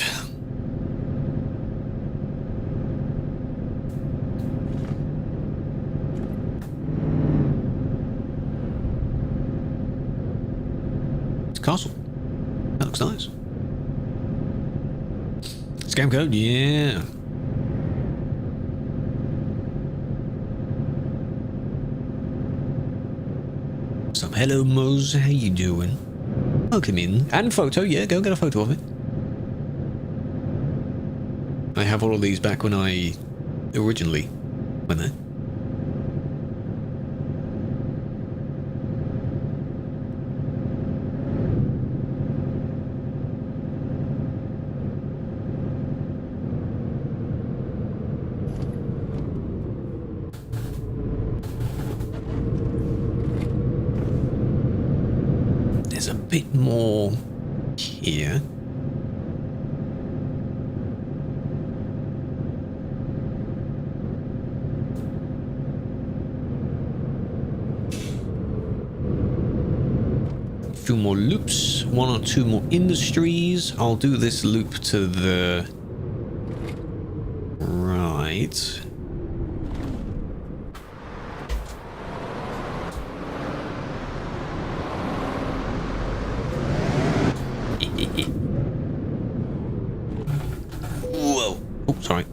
It's a castle. That looks nice. Scam code? Yeah. What's up? Hello, Moz. How you doing? Welcome in. And photo. Yeah, go get a photo of it. I have all of these back when I originally went there. There's a bit more here. Few more loops, 1 or 2 more industries. I'll do this loop to the right. Whoa. Oh, sorry.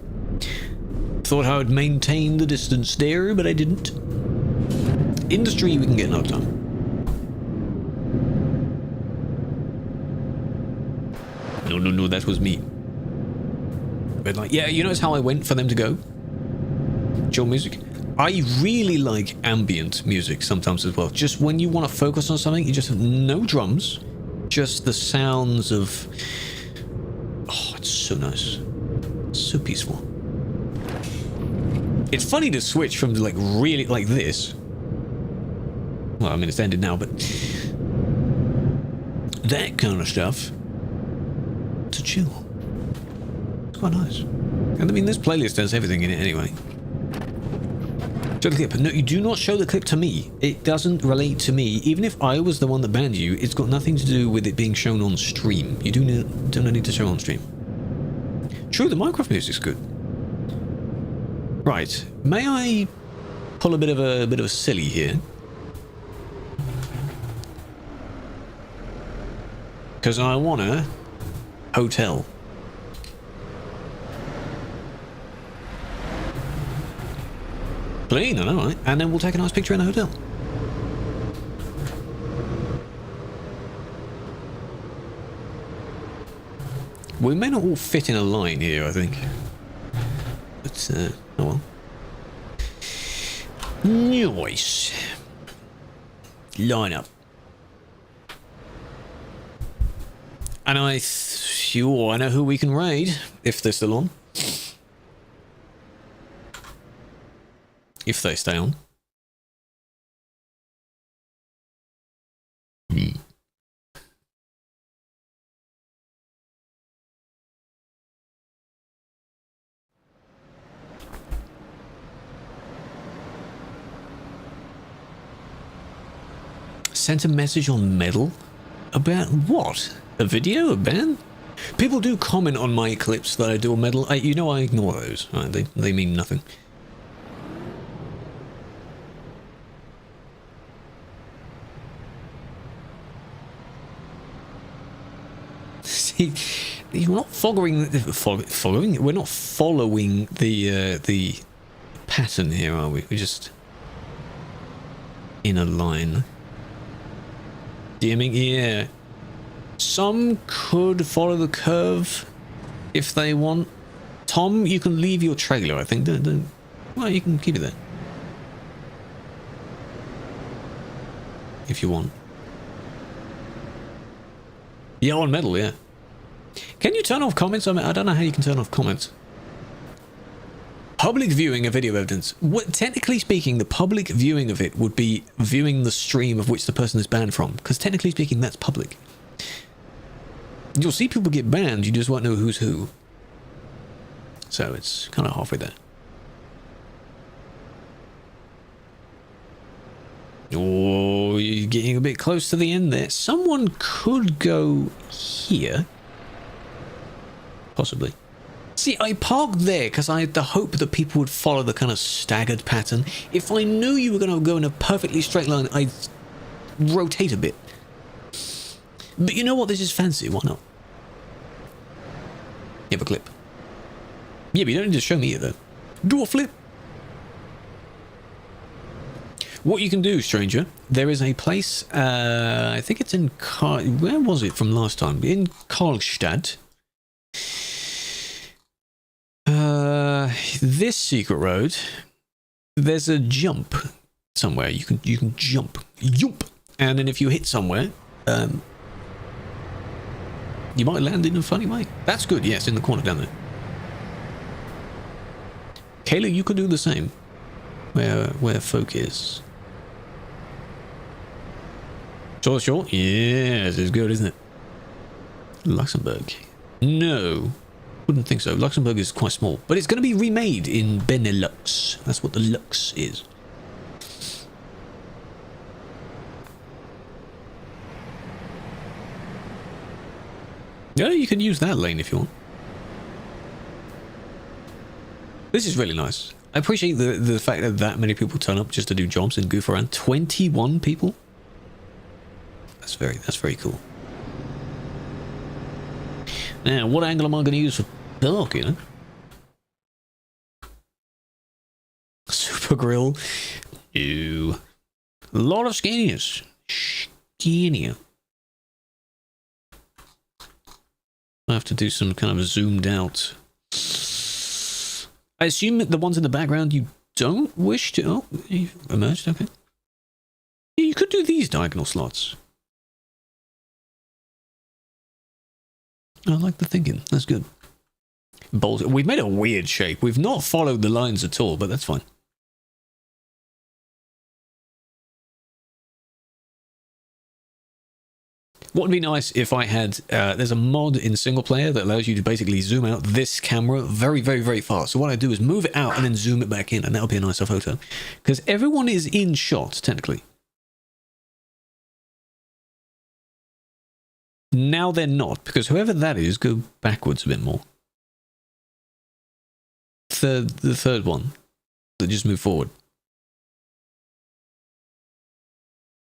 Thought I would maintain the distance there, but I didn't. Industry we can get another time. No, that was me. But like, yeah, you notice how I went for them to go? Chill music. I really like ambient music sometimes as well. Just when you want to focus on something, you just have no drums, just the sounds of... Oh, it's so nice. So peaceful. It's funny to switch from like really like this. Well, I mean, it's ended now, but that kind of stuff to chill. It's quite nice. And I mean, this playlist has everything in it anyway. Show the clip. No, you do not show the clip to me. It doesn't relate to me. Even if I was the one that banned you, it's got nothing to do with it being shown on stream. You do not need to show on stream. True, the Minecraft music's good. Right. May I pull a bit of a silly here? Because I want a hotel. Clean, I know, right? And then we'll take a nice picture in the hotel. We may not all fit in a line here, I think. But, oh well. Nice. Line up. And I know who we can raid, if they're still on. If they stay on. Sent a message on Medal? About what? A video? A ban? People do comment on my clips that I do on Medal. You know I ignore those. They mean nothing. See, you're not following. We're not following the pattern here, are we? We're just in a line. DMing, yeah. Some could follow the curve if they want. Tom, you can leave your trailer, I think. Don't. Well, you can keep it there if you want. Yeah, on Medal, yeah. Can you turn off comments? I mean, I don't know how you can turn off comments. Public viewing of video evidence. Technically speaking, the public viewing of it would be viewing the stream of which the person is banned from. Because technically speaking, that's public. You'll see people get banned, you just won't know who's who. So it's kind of halfway there. Oh, you're getting a bit close to the end there. Someone could go here. Possibly. See, I parked there because I had the hope that people would follow the kind of staggered pattern. If I knew you were going to go in a perfectly straight line, I'd rotate a bit. But you know what? This is fancy. Why not? You have a clip. Yeah, but you don't need to show me it, though. Do a flip. What you can do, stranger, there is a place, I think it's in where was it from last time? In Karlstad. This secret road, there's a jump somewhere. You can jump, and then if you hit somewhere, you might land in a funny way. That's good. Yes, in the corner down there. Kayla, you could do the same. Where folk is. Short. Yes, it's good, isn't it? Luxembourg. No. Wouldn't think so. Luxembourg is quite small. But it's going to be remade in Benelux. That's what the Lux is. Yeah, you can use that lane if you want. This is really nice. I appreciate the fact that many people turn up just to do jobs and goof around. 21 people? That's very cool. Now, what angle am I going to use for dark, you know? Super grill. Ew. A lot of skinniers. Skinnier. I have to do some kind of zoomed out. I assume the ones in the background you don't wish to... Oh, you've emerged, okay. Yeah, you could do these diagonal slots. I like the thinking. That's good. Bolt. We've made a weird shape. We've not followed the lines at all, but that's fine. What would be nice if I had, there's a mod in single player that allows you to basically zoom out this camera very, very, very fast. So what I do is move it out and then zoom it back in, and that'll be a nicer photo. Because everyone is in shot, technically. Now they're not, because whoever that is, go backwards a bit more. The third one. That just move forward.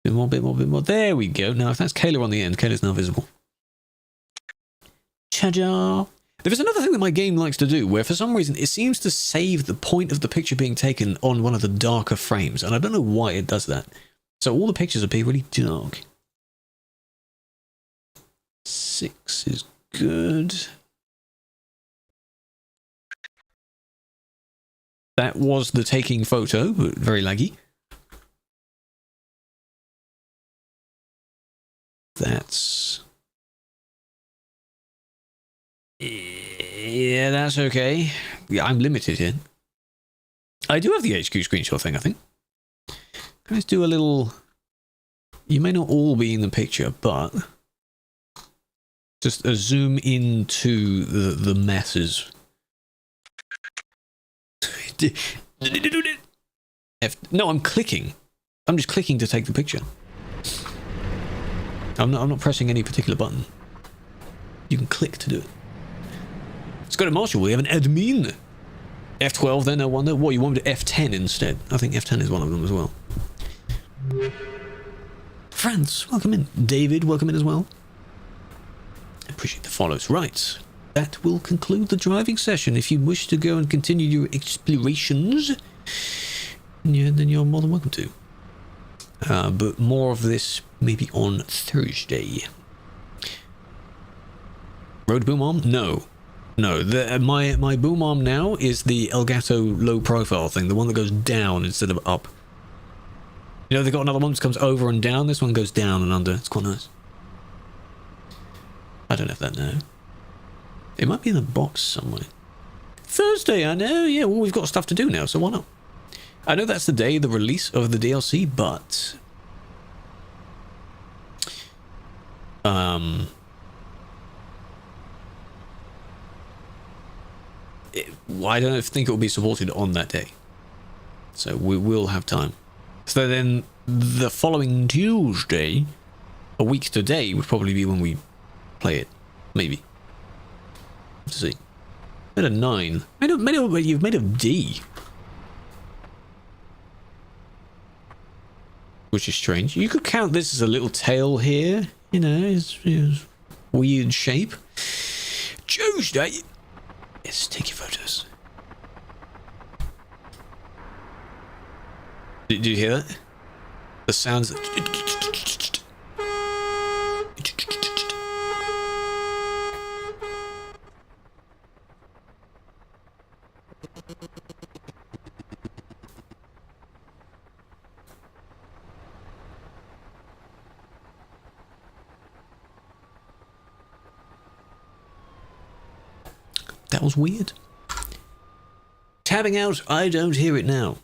Bit more, bit more, bit more. There we go. Now, if that's Kayla on the end, Kayla's now visible. Cha-ja! There is another thing that my game likes to do, where for some reason it seems to save the point of the picture being taken on one of the darker frames, and I don't know why it does that. So all the pictures appear really dark. 6 is good. That was the taking photo, but very laggy. That's... yeah, that's okay. Yeah, I'm limited here. I do have the HQ screenshot thing, I think. Let's do a little... you may not all be in the picture, but... just a zoom into the messes. No, I'm clicking. I'm just clicking to take the picture. I'm not pressing any particular button. You can click to do it. Let's go to Marshall. We have an admin. F12 then, no wonder. What, you want me to F10 instead? I think F10 is one of them as well. France, welcome in. David, welcome in as well. Appreciate the follows. Right. That will conclude the driving session. If you wish to go and continue your explorations, yeah, then you're more than welcome to. But more of this maybe on Thursday. Road boom arm? No. No. My boom arm now is the Elgato low profile thing, the one that goes down instead of up. You know, they've got another one that comes over and down. This one goes down and under. It's quite nice. I don't have that now. It might be in the box somewhere. Thursday, I know. Yeah, well, we've got stuff to do now, so why not? I know that's the day of the release of the DLC, but... I don't think it will be supported on that day. So we will have time. So then the following Tuesday, a week today, would probably be when we play it. Maybe. Let's see. Made a 9. You've made a D. Which is strange. You could count this as a little tail here. You know, it's weird shape. Tuesday. Yes, take your photos. Did you hear that? The sounds. That was weird. Tabbing out, I don't hear it now.